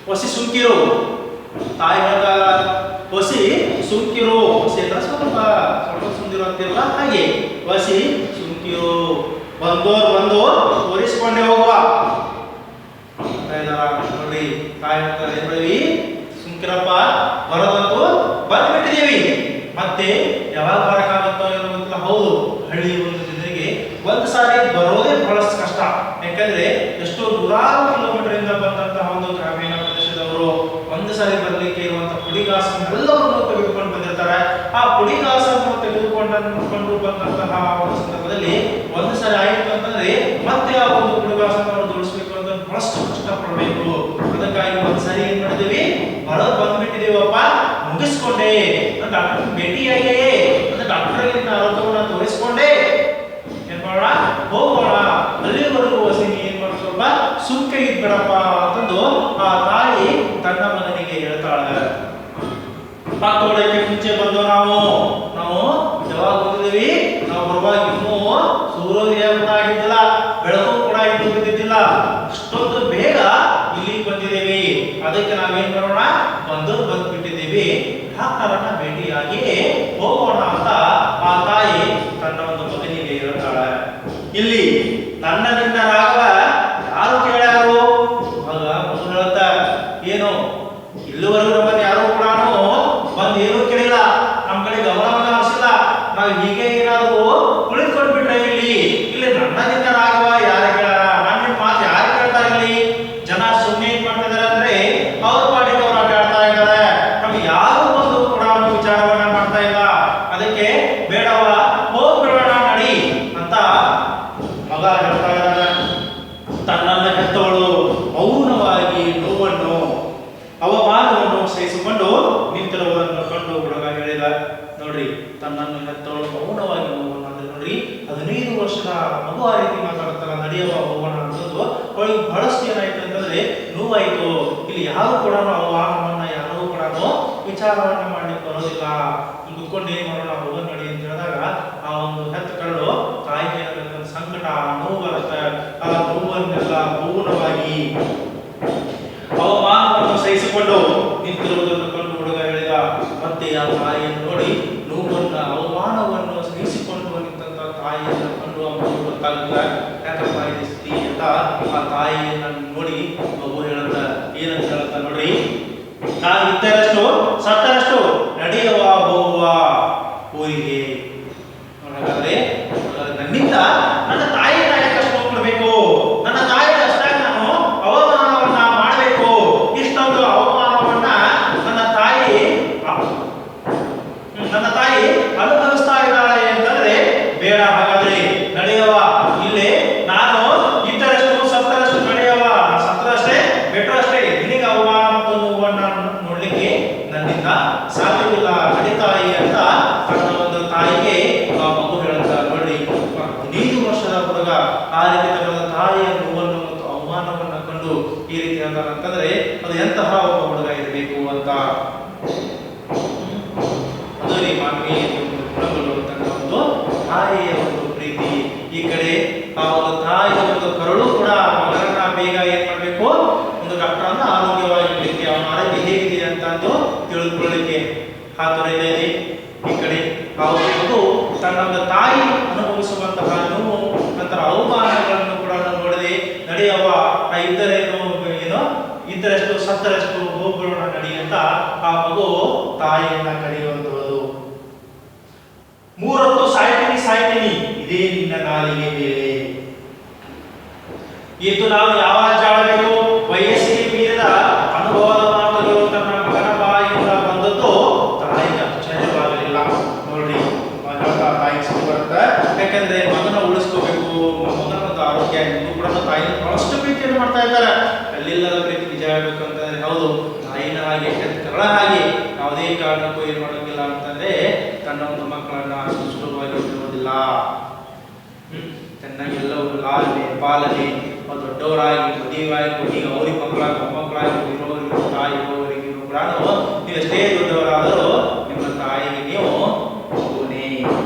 ಹೊಸಿ ಸುಂಕಿರು. ತಾಯಿ ಹೇಳಿದಾಗ ಹೊಸಿ ಸುಂಕಿರು, ಹೊಸಿ ಅಂದ್ರೆ ಸ್ವಲ್ಪ ಸುಂದಿರು ಅಂತಿರಲ್ಲ ಹಾಗೆ, ಹೊಸಿ ಸುಂಕಿರು, ಬಂದು ತೋರಿಸ್ಕೊಂಡೆ ಹೋಗುವ ನೋಡ್ರಿ. ತಾಯಿ ಹೇಳ್ತಾರೆ, ಏನ್ ಮಾಡಿವಿ ಸುಂಕಿರಪ್ಪ, ಬರೋದಂತೂ ಬಂದ್ಬಿಟ್ಟಿದೀವಿ, ಮತ್ತೆ ಯಾವಾಗ ಬರಕ್ಕಾಗತ್ತೋ ಏನೋ ಗೊತ್ತಿಲ್ಲ. ಹೌದು, ಹಳ್ಳಿ ಒಂದು ಜನರಿಗೆ ಒಂದು ಸಾರಿ ಬರೋದೇ ಬಹಳಷ್ಟು ಕಷ್ಟ. ಯಾಕಂದ್ರೆ ಎಷ್ಟೋ ನೂರಾರು ಕಿಲೋಮೀಟರ್ ಇಂದ ಬಂದಂತಹ ಒಂದು ಗ್ರಾಮೀಣ ಪ್ರದೇಶದವರು ಒಂದು ಸಾರಿ ಬರ್ಲಿಕ್ಕೆ ಇರುವಂತಹ ಪುಡಿಗಾಸನ್ನೆಲ್ಲವನ್ನು ತೆಗೆದುಕೊಂಡು ಬಂದಿರ್ತಾರೆ. ಆ ಪುಡಿಗಾಸನ್ನು ತೆಗೆದುಕೊಂಡು ಬಂದಂತಹ ಒಂದು ಸಂದರ್ಭದಲ್ಲಿ ಒಂದು ಸಾರಿ ಆಯ್ತು ಅಂತಂದ್ರೆ ಮತ್ತೆ ಆ ಒಂದು ಪುಡಿಗಾಸನ್ನು ಜೋಡಿಸ್ಬೇಕು ಅಂತ ಬಹಳಷ್ಟು ಕಷ್ಟಪಡಬೇಕು. ಅದಕ್ಕಾಗಿ ಒಂದ್ಸರಿ ಏನ್ ಮಾಡಿದೀವಿ, ಬರೋದು ಬಂದ್ಬಿಟ್ಟಿದೀವಪ್ಪ, ಮುಗಿಸ್ಕೊಂಡೆ, ಡಾಕ್ಟರ್ ಭೇಟಿಯಾಗಿಯೇ, ಡಾಕ್ಟರ್ ನನ್ನೊಳಗಿನ ರಥವನ್ನು ತೋರಿಸಿಕೊಂಡೇ ಏನ್ ಮಾಡೋಣ ಹೋಗೋಣ, ಅಲ್ಲಿವರೆಗೂ ವಸಿನಿ ಏನ್ ಮಾಡ ಸ್ವಲ್ಪ ಸುಖ ಇದ್ಬಿಡಪ್ಪ ಅಂತಂದು ಆ ತಾಯಿ ತನ್ನ ಮಗನಿಗೆ ಹೇಳ್ತಾಳೆ. ಪಕ್ಕದೊಳಕ್ಕೆ ಮುಂಚೆ ಬಂದು ನಾವು ಯಾವಾಗ ಬಂದಿದ್ದೀವಿ, ನಾವು ಬರುವಾಗ ಇನ್ನೂ ಸೂರ್ಯೋದಯ ಕೂಡ ಆಗಿದ್ದಿಲ್ಲ, ಬೆಳಕು ಕೂಡ ಇನ್ನೂ ಬಿದ್ದಿದ್ದಿಲ್ಲ, ಅಷ್ಟೊಂದು ಬೇಗ ಇಲ್ಲಿಗೆ ಬಂದಿದ್ದೇವೆ. ಅದಕ್ಕೆ ನಾವೇನ್ ಮಾಡೋಣ, ಬಂದ್ಬಿಟ್ಟಿದ್ದೀವಿ, ಡಾಕ್ಟರನ್ನ ಭೇಟಿಯಾಗಿ ಹೋಗೋಣ ಅಂತ ಆ ತಾಯಿ ತನ್ನ ಒಂದು ಮಗನಿಗೆ ಹೇಳ್ತಾಳೆ. ಇಲ್ಲಿ ನನ್ನ ನಿನ್ನ ರಾಘವ ಯಾರು ಕೇಳ್ಯಾರು? ಆಗ ಮಗು ಹೇಳ್ತ, ಏನು ಇಲ್ಲಿವರೆಗೂ ನಮ್ಮನ್ನು ಯಾರು ಕೂಡ ಬಂದು ಏನೂ ಕೇಳಿಲ್ಲ, ನಮ್ಮ ಕಡೆ ಗಮನವನ್ನು ಹರಿಸಿಲ್ಲ, ನಾವು ಹೀಗೆ ಏನಾದರೂ ಕುಳಿತುಕೊಂಡ್ಬಿಟ್ರೆ ಇಲ್ಲಿ ನನ್ನ ನಿನ್ನ ರಾಘವ ಯಾರು ಕೇಳಾರ, ನನ್ನ ಮಾತು ಯಾರು ಕೇಳ್ತಾರೆ? ಇಲ್ಲಿ ಜನ ಸುಮ್ಮನೆ ಏನ್ ಮಾಡ್ತಿದ್ದಾರೆ ಅಂದ್ರೆ ಅವ್ರ ಪಾಟಿಗೆ ಅವ್ರು ಆಟಾಡ್ತಾ ಇದ್ದಾರೆ, ನಮ್ಗೆ ಯಾರು ಒಂದು ಕೂಡ ವಿಚಾರವನ್ನ ಮಾಡ್ತಾ ಇಲ್ಲ. ಅದಕ್ಕೆ ಬೇಡವ ಹೋಗ್ಬಿಡೋಣ ನಡಿ ಅಂತ ಮಗ ಹೇಳ್ತಾ ಇದ್ದಾರೆ. ತನ್ನನ್ನ ಹೆತ್ತವಳು ಮೌನವಾಗಿ ನೋವನ್ನು ಅವಮಾನವನ್ನು ಸಹಿಸಿಕೊಂಡು ನಿಂತಿರುವುದನ್ನು ಕಂಡು ಹುಡುಗ ಹೇಳಿದ. ನೋಡ್ರಿ, ತನ್ನನ್ನು ಹೆತ್ತವಳು ಮೌನವಾಗಿ ನೋವನ್ನು ಅಂದ್ರೆ ನೋಡ್ರಿ 15 ವರ್ಷದ ಮಗು ಆ ರೀತಿ ಮಾತಾಡ್ತಾರ, ನಡೆಯುವ ಹೋಗೋಣ ಅನ್ನೋದು ಅವಳಿಗೆ ಬಹಳಷ್ಟು ಏನಾಯ್ತು ಅಂತಂದ್ರೆ ನೋವಾಯ್ತು. ಇಲ್ಲಿ ಯಾರು ಕೂಡ ಅವಮಾನವನ್ನ ಯಾರು ಕೂಡ ವಿಚಾರವನ್ನ ಮಾಡ್ಲಿಕ್ಕೆ ಬರೋದಿಲ್ಲ. ಕುತ್ಕೊಂಡು ಏನ್ ಮಾಡೋಣ ಹೋಗೋಣ ನಡಿ ಅಂತ ಹೇಳಿದಾಗ ಆ ಒಂದು ಹೆತ್ತ ಕರಳು ತಾಯಿಗೆ ಸಂಕಟ ನೋವು ಬರುತ್ತೆ. ಆ ನೋವನ್ನೆಲ್ಲ ಮೌನವಾಗಿ ಅವಮಾನವನ್ನು ಸಹಿಸಿಕೊಂಡು ನಿಂತಿರುವುದನ್ನು ಕಂಡು ಹುಡುಗ ಹೇಳಿದ. ಮತ್ತೆ ಆ ತಾಯಿಯನ್ನು ನೋಡಿ ನೋವನ್ನು ಅವಮಾನವನ್ನು ಸಹಿಸಿಕೊಂಡು ನಿಂತ ತಾಯಿಯನ್ನು ಕಂಡು ಆ ಮಗು ಗೊತ್ತಾಗುತ್ತೆ, ಯಾಕಪ್ಪ ಇದು ಸ್ಥಿತಿ ಅಂತ. ಆ ತಾಯಿಯನ್ನು ನೋಡಿ ಮಗು ಹೇಳುತ್ತ, ಏನಂತ ಹೇಳುತ್ತ ನೋಡ್ರಿ, ನಾನು ಇದ್ದರಷ್ಟು ಸತ್ತರಷ್ಟು ನಡೆಯುವ ಹೋಗುವ ಊರಿಗೆ. ಹಾಗಾದ್ರೆ ನನ್ನಿಂದ ನನ್ನ ತಾಯಿಯ ಕಷ್ಟ ಕೊಡಬೇಕು, ನನ್ನ ತಾಯಿಯ ಅಷ್ಟಾಗಿ ನಾನು ಅವಮಾನವನ್ನ ಮಾಡಬೇಕು. ಇಷ್ಟೊಂದು ಅವಮಾನವನ್ನ ನನ್ನ ತಾಯಿ ಅನುಭವಿಸ್ತಾ ಇದ್ದಾಳೆ ಅಂತಂದ್ರೆ ಬೇಡ. ಹಾಗಾದ್ರೆ ನಡೆಯುವ ಇಲ್ಲೇ ನಾನು ಇದ್ದರಷ್ಟು ಸತ್ತರಷ್ಟು ನಡೆಯುವ, ಸತ್ತರಷ್ಟೇ ಬೆಟ್ಟರಷ್ಟೇ, ನಿನಗೆ ಅವಮಾನ ಮತ್ತು ನೋವನ್ನು ನೋಡ್ಲಿಕ್ಕೆ ನನ್ನಿಂದ ಸಾಧ್ಯವಿಲ್ಲ, ನಡೀತಾಯಿ ಅಂತ ತನ್ನ ಒಂದು ತಾಯಿಗೆ ಆ ಮಗು ಹೇಳುತ್ತಾ. ನೋಡಿ, 15 ವರ್ಷದ ಹುಡುಗ ಆ ರೀತಿ ತನ್ನ ತಾಯಿಯ ನೋವನ್ನು ಮತ್ತು ಅವಮಾನವನ್ನು ಕಂಡು ಈ ರೀತಿ ಅಂತಂದ್ರೆ ಅದು ಎಂತಹ ಒಬ್ಬ ಹುಡುಗ ಇರಬೇಕು ಅಂತ. ಅದು ರೀ ಮಾನವೀಯ ಗುಣಗಳು, ತನ್ನ ಒಂದು ತಾಯಿಯ ಒಂದು ಪ್ರೀತಿ. ಈ ಕಡೆ ಆ ಒಂದು ತಾಯಿಯ ಒಂದು ಕರುಳು ಕೂಡ ಮಗನನ್ನ ಬೇಗ ಏನ್ ಮಾಡ್ಬೇಕು, ಒಂದು ಡಾಕ್ಟರ್ ಅನ್ನ ಆರೋಗ್ಯವಾಗಿರ್ಲಿಕ್ಕೆ, ಅವನ ಆರೋಗ್ಯ ಹೇಗಿದೆ ಅಂತ ತಿಳಿದುಕೊಳ್ಳಲಿಕ್ಕೆ ಹಾತುರ ಇದೆ. ಈ ಕಡೆ ಆ ಮಗು ತನ್ನ ಒಂದು ತಾಯಿ ಅನುಭವಿಸುವಂತಹ ನೋವು ನಂತರ ಅವಮಾನಗಳನ್ನು ಕೂಡ ನೋಡದೆ ನಡೆಯವ ಇದ್ದರೇನು ಏನೋ ಇದ್ದರಷ್ಟು ಸತ್ತರಷ್ಟು ಹೋಗ್ಬಿಡೋಣ ನಡಿ ಅಂತ ಆ ಮಗು ತಾಯಿಯನ್ನ ಕರೆಯುವಂತದ್ದು. 3 ಹೊತ್ತು ಸಾಯ್ತೀನಿ ಇದೇ ನಿನ್ನ ನಾಲಿಗೆ ಮೇಲೆ. ಇದು ನಾವು ಯಾವ ಜಾಳಬೇಕು, ವಯಸ್ಸಿಗೆ ಮೀರಿದ ಅನುಭವದ ಮಾತುಗಳು ತನ್ನ ಮಗನ ಬಾಯಿಂದ ಬಂದದ್ದು ತಾಯಿಗೆ ಆಶ್ಚರ್ಯವಾಗಲಿಲ್ಲ. ನೋಡಿ, ತಾಯಿಗೆ ಸಿಟ್ಟು ಬರುತ್ತೆ, ಯಾಕಂದ್ರೆ ಮಗನ ಉಳಿಸ್ಕೋಬೇಕು, ಮಗನ ಒಂದು ಆರೋಗ್ಯ ಇನ್ನೂ ಕೂಡ ತಾಯಿ ಬಹಳಷ್ಟು ಪ್ರೀತಿಯನ್ನು ಮಾಡ್ತಾ ಇದ್ದಾರೆ. ಅಲ್ಲಿಲ್ಲದ ಪ್ರೀತಿ ನಿಜ ಆಗಬೇಕು ಅಂತಂದ್ರೆ ಹೌದು, ತಾಯಿನ ಹಾಗೆ ಕರಳ ಹಾಗೆ ಯಾವುದೇ ಕಾರಣಕ್ಕೂ ಏನು ಮಾಡೋದಿಲ್ಲ ಅಂತಂದ್ರೆ ತನ್ನ ಒಂದು ಮಕ್ಕಳನ್ನ ಅಷ್ಟು ಸುಲಭವಾಗಿ ಬಿಡುವುದಿಲ್ಲ. ಚೆನ್ನಾಗೆಲ್ಲವರು ಲಾಲನೆ ಪಾಲನೆ ದೊಡ್ಡವರಾಗಿ ಮದುವೆಯಾಗಿ ಅವ್ರಿಗೆ ಮಕ್ಕಳಾಗಿ ಮೊಮ್ಮಕ್ಕಳಾಗಿ ಇರೋರಿಗೆ ತಾಯಿ ಇರೋವರಿಗೆ ಕೂಡ ನೀವು ಎಷ್ಟೇ ದೊಡ್ಡವರಾದರೂ ನಿಮ್ಮ ತಾಯಿಗೆ ನೀವು ಮಗುನೇ.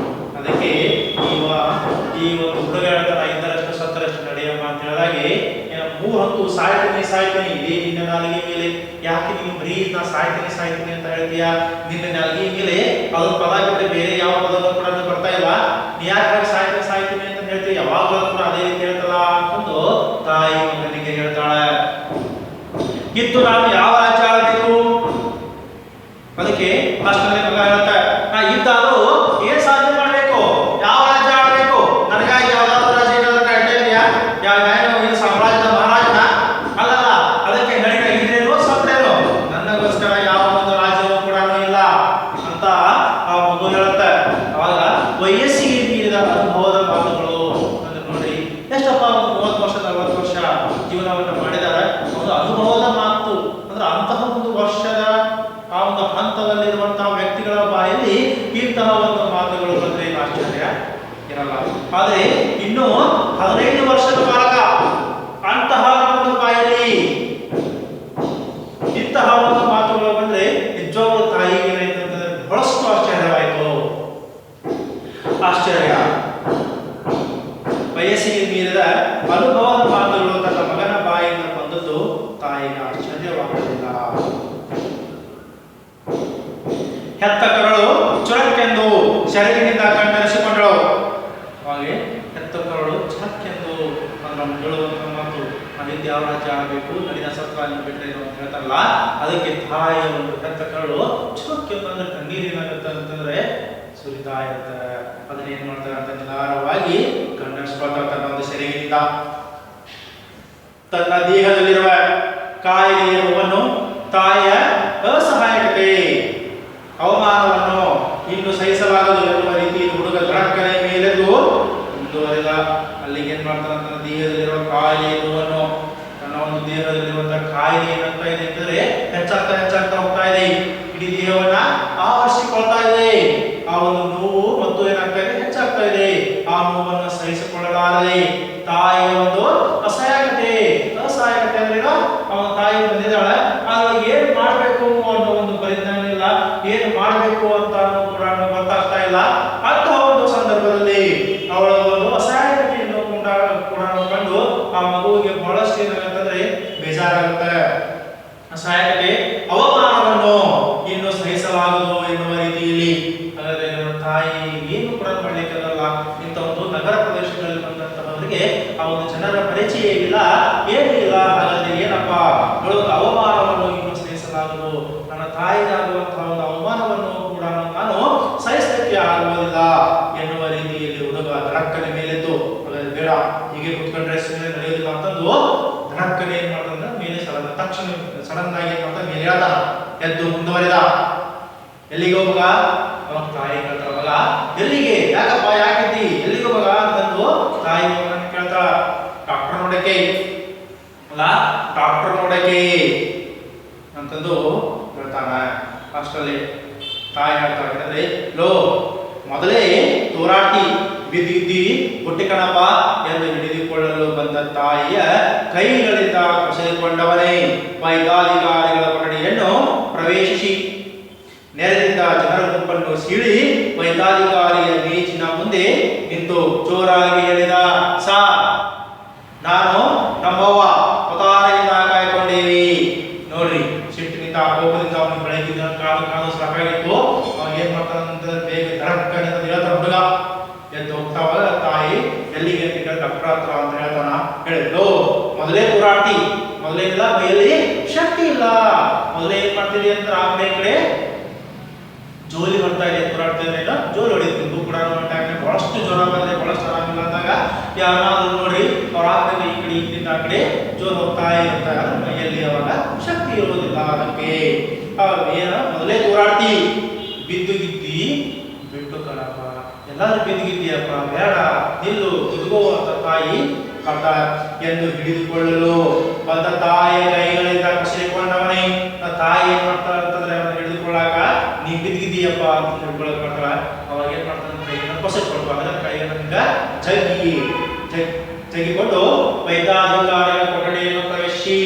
ಅದಕ್ಕೆ ಈ ಒಂದು ಹುಡುಗ ಹೇಳ್ತಾನೆ, ಇದ್ದರಷ್ಟು ಸತ್ತರಷ್ಟು ನಡೆಯಮ್ಮ ಅಂತ ಹೇಳಿದಾಗೆ 3 ಹೊತ್ತು ಸಾಯ್ತೀನಿ ಇದೇ ನಿನ್ನ ನಾಲಿಗೆ ಮೇಲೆ. ಯಾಕೆ ನೀವು ಬರೀ ನಾ ಸಾಯ್ತೀನಿ ಅಂತ ಹೇಳ್ತೀಯಾ? ನಿನ್ನ ನಾಲಿಗೆ ಮೇಲೆ ಅದೊಂದು ಪದ ಬಿಟ್ಟರೆ ಬೇರೆ ಯಾವ ಪದವನ್ನು ಕೂಡ ಬರ್ತಾ ಇಲ್ಲ. ನೀ ಯಾಕೆ ಸಾಯ್ತೀನಿ ಅಂತ ಹೇಳ್ತೀವಿ, ಯಾವಾಗಲೂ ಕೂಡ ಅದೇ ರೀತಿ ಹೇಳ್ತಲ್ಲ ಅಂತಂದು ತಾಯಿ ಮಗನಿಗೆ ಹೇಳ್ತಾಳೆ. ಇತ್ತು ನಾನು ಯಾವ ರಾಜ್ಯ ಆಳಬೇಕು? ಅದಕ್ಕೆ ಅಷ್ಟರಲ್ಲಿ ಮಗ ಹೇಳ್ತಾರೆ, ನಾ ಇದ್ದಾದ್ರೂ ಏನ್ ಸಾಧನೆ ಮಾಡಬೇಕು, ಯಾವ ರಾಜ್ಯ ಆಳಬೇಕು, ನನಗಾಗಿ ಯಾವ್ದಾದ್ರು ರಾಜ್ಯ ಇದೆಯಾ? ಏನು ಸಾಮ್ರಾಜ್ಯದ ಮಹಾರಾಜನ ಅಲ್ಲಲ್ಲ. ಅದಕ್ಕೆ ನಡಿನ ಇದ್ರೇನು ಸತ್ತೇನು, ನನ್ನಗೋಸ್ಕರ ಯಾವ ಒಂದು ರಾಜ್ಯವೂ ಕೂಡ ಇಲ್ಲ ಅಂತ ಆ ಮಗು ಹೇಳುತ್ತೆ. ಅವಾಗ ವಯಸ್ಸಿಗೆ ಮೀರಿದ ಅನುಭವದ ಮಾತುಗಳು ಅಂದ್ರೆ ನೋಡಿ, ಎಷ್ಟಪ್ಪ 30 ವರ್ಷ 40 ವರ್ಷ ಜೀವನವನ್ನು ಮಾಡಿದ್ದಾರೆ. ಒಂದು ಅನುಭವದ ಮಾತು ಅಂದ್ರೆ ಅಂತಹ ಒಂದು ವರ್ಷದ ಆ ಒಂದು ಹಂತದಲ್ಲಿರುವಂತಹ ವ್ಯಕ್ತಿಗಳ ಬಾಯಲ್ಲಿ ಇಂತಹ ಒಂದು ಮಾತುಗಳು ಬಂದ್ರೆ ಆಶ್ಚರ್ಯ ಇರಲ್ಲ. ಆದರೆ ಇನ್ನು 15 ವರ್ಷದ ಬಾಲಕ ಅಂತಹ ಒಂದು ಬಾಯಲ್ಲಿ ಇಂತಹ ಒಂದು ಮಾತುಗಳು ಬಂದ್ರೆ ನಿಜವಾಗ್ಲೂ ತಾಯಿಗೆ ಏನಾಯ್ತು ಅಂತಂದ್ರೆ ಬಹಳಷ್ಟು ಆಶ್ಚರ್ಯವಾಯಿತು. ಆಶ್ಚರ್ಯ, ವಯಸ್ಸಿಗೆ ಮೀರಿದ ಅನುಭವದ ಮಾತುಗಳು ತನ್ನ ಮಗನ ಬಾಯಿಂದ ಬಂದದ್ದು ತಾಯಿಗೆ ಆಶ್ಚರ್ಯವಾಗಲಿಲ್ಲ. ಹೆತ್ತ ಕರಳು ಚುರಕ್ಕೆಂದು ಸೆರಗಿನಿಂದ ಕಣ್ಣರಿಸಿಕೊಂಡಳು. ಹಾಗೆ ಹೆತ್ತ ಕರಳು ಚುರಕ್ಕೆಂದು ಅಂದ್ರೆ ಹೇಳುವಂತ ಮಾತು, ನಾವಿದ್ದು ಯಾವ ರಾಜ್ಯ ಆಗಬೇಕು, ನಡಿನ ಸತ್ವ ಬಿಟ್ಟರೆ ಅಂತ ಹೇಳ್ತಾರಲ್ಲ, ಅದಕ್ಕೆ ತಾಯಿಯ ಒಂದು ಹೆತ್ತ ಕರಳು ಚುರಕ್ಕೆಂದು ಅಂದ್ರೆ ಕಣ್ಣೀರೇನಾಗುತ್ತೆ ಅಂತಂದ್ರೆ ಸುರಿತಾ ಇರ್ತಾರೆ. ಅದನ್ನ ಏನ್ ಮಾಡ್ತಾರೆ ಅಂತ ನಿಧಾನವಾಗಿ ಕಣ್ಣರಿಸ್ಕೊಳ್ತಾ ತನ್ನ ಒಂದು ಸೆರಗಿನಿಂದ ತನ್ನ ದೇಹದಲ್ಲಿರುವ ಕಾಯಿಲೆಯ ನೋವನ್ನು, ತಾಯಿಯ ಅಸಹಾಯಕತೆ, ಅವಮಾನವನ್ನು ಇನ್ನು ಸಹಿಸಲಾಗದು ಎನ್ನುವ ರೀತಿ ಹುಡುಗ ಧಡಕ್ಕನೆ ಮೇಲೆದ್ದು ಮುಂದುವರೆದ. ಅಲ್ಲಿಗೆ ಏನ್ ಮಾಡ್ತಾನೆ ತನ್ನ ದೇಹದಲ್ಲಿರುವ ಕಾಯಿಲೆಯ ನೋವನ್ನು, ತನ್ನ ಒಂದು ದೇಹದಲ್ಲಿರುವಂತಹ ಕಾಯಿಲೆ ಏನಾಗ್ತಾ ಇದೆ ಅಂತಂದ್ರೆ ಹೆಚ್ಚಾಗ್ತಾ ಹೋಗ್ತಾ ಇದೆ, ಇಡೀ ದೇಹವನ್ನ ಆವರಿಸಿಕೊಳ್ತಾ ಇದೆ. ಆ ಒಂದು ನೋವು ಮತ್ತು ಏನಾಗ್ತಾ ಇದೆ ಹೆಚ್ಚಾಗ್ತಾ ಇದೆ. ಆ ನೋವನ್ನು ಸಹಿಸಿಕೊಳ್ಳಲಾರದೆ ತಾಯಿಯ ಒಂದು ಅಸಹಾಯಕತೆ ಅಂದ್ರೆ ಅವನ ತಾಯಿ ಬಂದಿದ್ದಾಳೆ, ಆದ್ರೆ ಏನ್ ಮಾಡ್ಬೇಕು ಅನ್ನೋ ಒಂದು ಪರಿಜ್ಞಾನ ಇಲ್ಲ, ಏನು ಮಾಡ್ಬೇಕು ಅಂತ ಕೂಡ ಗೊತ್ತಾಗ್ತಾ ಇಲ್ಲ. ಅಂತಹ ಒಂದು ಸಂದರ್ಭದಲ್ಲಿ ಅವಳ ಒಂದು ಅಸಹಾಯಕತೆಯನ್ನು ಕೂಡ ಕಂಡು ಆ ಮಗುವಿಗೆ ಬಹಳಷ್ಟು ಏನಾಗುತ್ತಂದ್ರೆ ಬೇಜಾರಾಗುತ್ತೆ. ಅಸಹಾಯಕತೆ, ಅವಮಾನವನ್ನು ಇನ್ನು ಸಹಿಸಲಾಗದು ಎನ್ನುವ ರೀತಿಯಲ್ಲಿ ತಾಯಿ ಏನು ಕೂಡ ಮಾಡ್ಲಿಕ್ಕಾಗಲ್ಲ. ಇಂಥ ಒಂದು ನಗರ ಪ್ರದೇಶಗಳಲ್ಲಿ ಬಂದಂತಹವರಿಗೆ ಆ ಒಂದು ಜನರ ಪರಿಚಯ ಇಲ್ಲ, ಏನೂ ಇಲ್ಲ. ಹಾಗಾದ್ರೆ ಏನಪ್ಪ ಹೇಳೋದು, ಅವಮಾನವನ್ನು ಇನ್ನು ಸಹಿಸಲಾಗದು, ನನ್ನ ತಾಯಿಗಾಗುವಂತಹ ಒಂದು ಅವಮಾನವನ್ನು ಕೂಡ ನಾನು ಸಹಿಸಲಿಕ್ಕೆ ಆಗುವುದಿಲ್ಲ ಎನ್ನುವ ರೀತಿಯಲ್ಲಿ ಹುಡುಗ ಧಡಕ್ಕನೆ ಮೇಲೆದ್ದು, ಹಾಗಾದ್ರೆ ಬೇಡ ಹೀಗೆ ಕುತ್ಕೊಂಡ್ರೆ ಸುಮ್ಮನೆ ನಡೆಯೋದಿಲ್ಲ ಅಂತಂದು ಧಡಕ್ಕನೆ ಏನ್ ಮಾಡ್ತಂದ್ರೆ ಮೇಲೆ ತಕ್ಷಣ ಸಡನ್ ಆಗಿ ಏನ್ ಮಾಡ್ತಾನೆ ಮೇಲೆ ಹೇಳ್ತಾನ, ಎದ್ದು ಮುಂದುವರೆದ. ಎಲ್ಲಿಗೆ ಹೋಗ? ತಾಯಿ ಕೇಳ್ತಾಳ, ಎಲ್ಲಿಗೆ, ಯಾಕಪ್ಪ, ಯಾಕಿದ್ದಿ, ಎಲ್ಲಿಗೆ ಹೋಗ ಅಂತಂದು ತಾಯಿ ಕೇಳ್ತಾಳ. ಡಾಕ್ಟರ್ ನೋಡಕ್ಕೆ ಅಲ್ಲ, ಡಾಕ್ಟರ್ ನೋಡಕ್ಕೆ ಅಂತಂದು ಹೇಳ್ತಾನ. ಅಷ್ಟರಲ್ಲಿ ತಾಯಿ ಹೇಳ್ತಾಳೆ, ಲೋ ಮೊದಲೇ ತೋರಾಟಿ ಬಿದ್ದಿದ್ದಿ ಹುಟ್ಟಿ ಕಣಪ್ಪ ಎಂದು ಹಿಡಿದುಕೊಳ್ಳಲು ಬಂದ ತಾಯಿಯ ಕೈಗಳಿಂದ ಕಸಿದುಕೊಂಡವನೇ ವೈದ್ಯಾಧಿಕಾರಿಗಳ ಕೊಠಡಿಯನ್ನು ಪ್ರವೇಶಿಸಿ ನೆರೆದಿದ್ದ ಜನರ ಗುಂಪನ್ನು ಸೀಳಿ ವೈದ್ಯಾಧಿಕಾರಿಯ ಮೇಜಿನ ಮುಂದೆ ನಿಂತು ಜೋರಾಗಿ ಹೇಳಿದ, ಸಾ ನಾನು ನಮ್ಮವ್ವ ಅವತಾರದಿಂದ ಕಾಯ್ಕೊಂಡೇವಿ. ನೋಡ್ರಿ, ಸಿಟ್ಟಿನಿಂದ ಕೋಪದಿಂದ ಅವನಿಗೆ ಬೆಳಗಿದ ಕಾದು ಸಾಕಾಗಿತ್ತು. ಅವಾಗ ಏನ್ ಮಾಡ್ತಾನಂತ ಬೇಗ ಧಡಕ್ಕನೆ ಹೇಳ್ತಾನ ಹುಡುಗ. ಎದ್ದು ಹೋಗ್ತಾವ ತಾಯಿ, ಎಲ್ಲಿಗೆ ಅಂತ ಡಾಕ್ಟರ್ ಹತ್ರ ಅಂತ ಹೇಳ್ತಾನ. ಹೇಳಿದ್ಲು, ಮೊದಲೇ ಹೋರಾಟಿ, ಮೊದಲೇನಿಲ್ಲ ಮೈಯಲ್ಲಿ ಶಕ್ತಿ ಇಲ್ಲ, ಮೊದಲೇ ಏನ್ ಮಾಡ್ತಿದ್ವಿ ಅಂತ ಆ ಕಡೆ ಜೋಲಿ ಬರ್ತಾ ಇದೆ, ಹೋರಾಡ್ತಾ ಇದ್ರೇನೋ ಜೋಲಿ ಹೊಡಿತಿದ್ದು ಕೂಡ ಬಹಳಷ್ಟು ಜ್ವರ ಬಂದ್ರೆ ಬಹಳಷ್ಟು ಆರಾಮಿಲ್ಲ ಅಂದಾಗ ಯಾರಾದ್ರೂ ನೋಡಿ ಅವ್ರ ಆ ಕಡೆ ಈ ಕಡೆ ಇದ್ದಿಂದ ಆ ಕಡೆ ಜೋರು ಹೋಗ್ತಾ ಇರ್ತಾರೆ. ಮೈಯಲ್ಲಿ ಅವಾಗ ಶಕ್ತಿ ಇರೋದಿಲ್ಲ. ಅದಕ್ಕೆ ಏನ ಮೊದಲೇ ಹೋರಾಡ್ತಿ, ಬಿದ್ದು ಗಿದ್ದಿ ಬಿಟ್ಟು ಕಣಪ್ಪ, ಎಲ್ಲಾದ್ರೂ ಬಿದ್ದು ಗಿದ್ದಿಯಪ್ಪ, ಬೇಡ ನಿಲ್ಲು, ತುದುಗೋ ಅಂತ ತಾಯಿ ಕಟ್ಟ ಎಂದು ಹಿಡಿದುಕೊಳ್ಳಲು ಬಂದ ತಾಯಿಯ ಕೈಗಳಿಂದ ಕಸಿದುಕೊಂಡವನೇ. ತಾಯಿ ಏನ್ ಮಾಡ್ತಾಳೆ ಅಂತಂದ್ರೆ ಅವನ್ನ ಹಿಡಿದುಕೊಳ್ಳಾಕ, ನೀ ಬಿದ್ದಿದ್ದೀಯಪ್ಪ ಅಂತ ಹಿಡ್ಕೊಳಕ್ ಮಾಡ್ತಾಳ. ಅವಾಗ ಏನ್ ಮಾಡ್ತಾನೆ, ಕೈಯನ್ನು ಕಸಿದುಕೊಳ್ಬ, ಅದರ ಕೈಯನ್ನ ಜಗಿಕೊಂಡು ವೈದ್ಯಾಧಿಕಾರಿಯ ಕೊಠಡಿಯನ್ನು ಪ್ರವೇಶಿಸಿ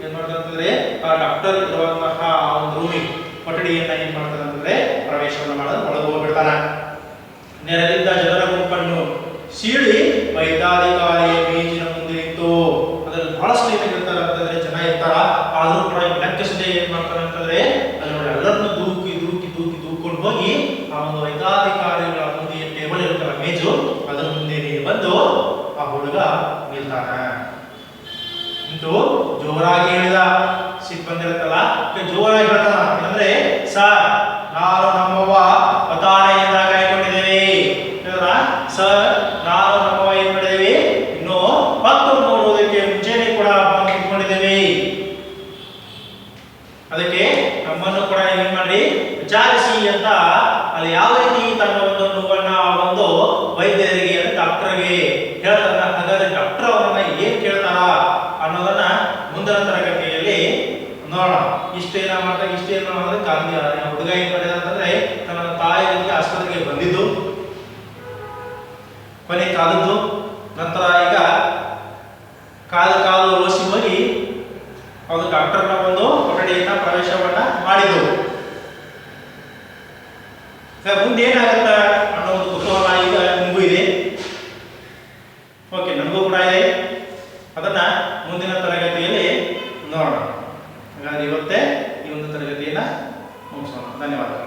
ಏನ್ ಮಾಡ್ತಾರೆ ಅಂತಂದ್ರೆ ಆ ಡಾಕ್ಟರ್ ಇರುವಂತಹ ಒಂದು ರೂಮಿ ಕೊಠಡಿಯನ್ನ ಏನ್ ಮಾಡ್ತಾರೆ ಅಂತಂದ್ರೆ ಪ್ರವೇಶವನ್ನು ಮಾಡೋದು ಒಳಗೆ ಹೋಗ್ಬಿಡ್ತಾನ. ನೆರೆದಿದ್ದ ಜನರ ಗುಂಪನ್ನು ಸೀಳಿ ವೈದ್ಯಾಧಿಕಾರಿಯ ಮೇಜಿನ ಮುಂದೆ ಇತ್ತು. ಅದ್ರಲ್ಲಿ ಬಹಳಷ್ಟು ಏನಾಗಿರ್ತಾರೆ ಅಂತಂದ್ರೆ ಜನ ಇರ್ತಾರ, ಆದ್ರೂ ಕೂಡ ಲೆಕ್ಕಿಸದೆ ಏನ್ ಮಾಡ್ತಾರೆ ಅಂತಂದ್ರೆ ಅಲ್ಲಿ ನೋಡಿ ಎಲ್ಲರನ್ನು ದೂಕೊಂಡು ಹೋಗಿ ಆ ಒಂದು ವೈದ್ಯಾಧಿಕಾರಿಗಳ ಮುಂದೆ ಟೇಬಲ್ ಇರ್ತಾರ, ಮೇಜು, ಅದರ ಮುಂದೆ ಬಂದು ಆ ಹುಡುಗ ನಿಲ್ತಾನ. ಇಂದು ಜೋರಾಗಿ ಹೇಳಿದ, ಸಿಟ್ಟು ಬಂದಿರುತ್ತಲ್ಲ, ಜೋರಾಗಿ ಹೇಳ್ತಾನ. ಅಂದ್ರೆ ಸರ್, ನಾನು ನಮ್ಮವ್ವ ಅವತಾರದಿಂದ ಕಾಯ್ಕೊಂಡಿದ್ದೇವೆ. ಸರ್, ನಾನು ನಮ್ಮವ್ವ ಏನ್ ಮಾಡಿದ್ದೇವೆ, ಇನ್ನು 10 ನೋಡುವುದಕ್ಕೆ ಮುಂಚೆನೆ ಕೂಡ ಬಂದುಕೊಂಡಿದ್ದೇವೆ. ಅದಕ್ಕೆ ನಮ್ಮನ್ನು ಕೂಡ ಏನ್ ಮಾಡಿ ವಿಚಾರಿಸಿ ಅಂತ ಅಲ್ಲಿ ಯಾವ ರೀತಿ ತನ್ನ ಒಂದು ನೋವನ್ನ ಒಂದು ವೈದ್ಯರಿಗೆ ಡಾಕ್ಟರ್ಗೆ ಹೇಳ್ತಾರ. ಹಾಗಾದ್ರೆ ಡಾಕ್ಟರ್ ಅವರನ್ನ ಏನ್ ಕೇಳ್ತಾರ ಅನ್ನೋದನ್ನ ಮುಂದಿನ ತರಗತಿಯಲ್ಲಿ ನೋಡೋಣ. ಇಷ್ಟೇನ ಮಾಡಿದ್ರೆ ಗಾಂಧಿ ಹುಡುಗ ಏನ್ ಮಾಡಿದ ಅಂತಂದ್ರೆ ತನ್ನ ತಾಯಿ ಆಸ್ಪತ್ರೆಗೆ ಬಂದಿದ್ದು, ಕೊಠಡಿಯನ್ನ ಪ್ರವೇಶವನ್ನ ಮಾಡಿದವು. ಮುಂದೆ ಏನಾಗುತ್ತ ಅನ್ನೋ ಒಂದು ಕುತೂಹಲ ಈಗ ನಿಮಗೂ ಇದೆ, ಓಕೆ, ನನಗೂ ಕೂಡ ಇದೆ. ಅದನ್ನ ಮುಂದಿನ ತರಗತಿಯಲ್ಲಿ ನೋಡೋಣ. ಹಾಗಾದ್ರೆ ಇವತ್ತೇ ಈ ಒಂದು ತರಗತಿಯನ್ನ ಮುಗಿಸೋಣ. ಧನ್ಯವಾದ.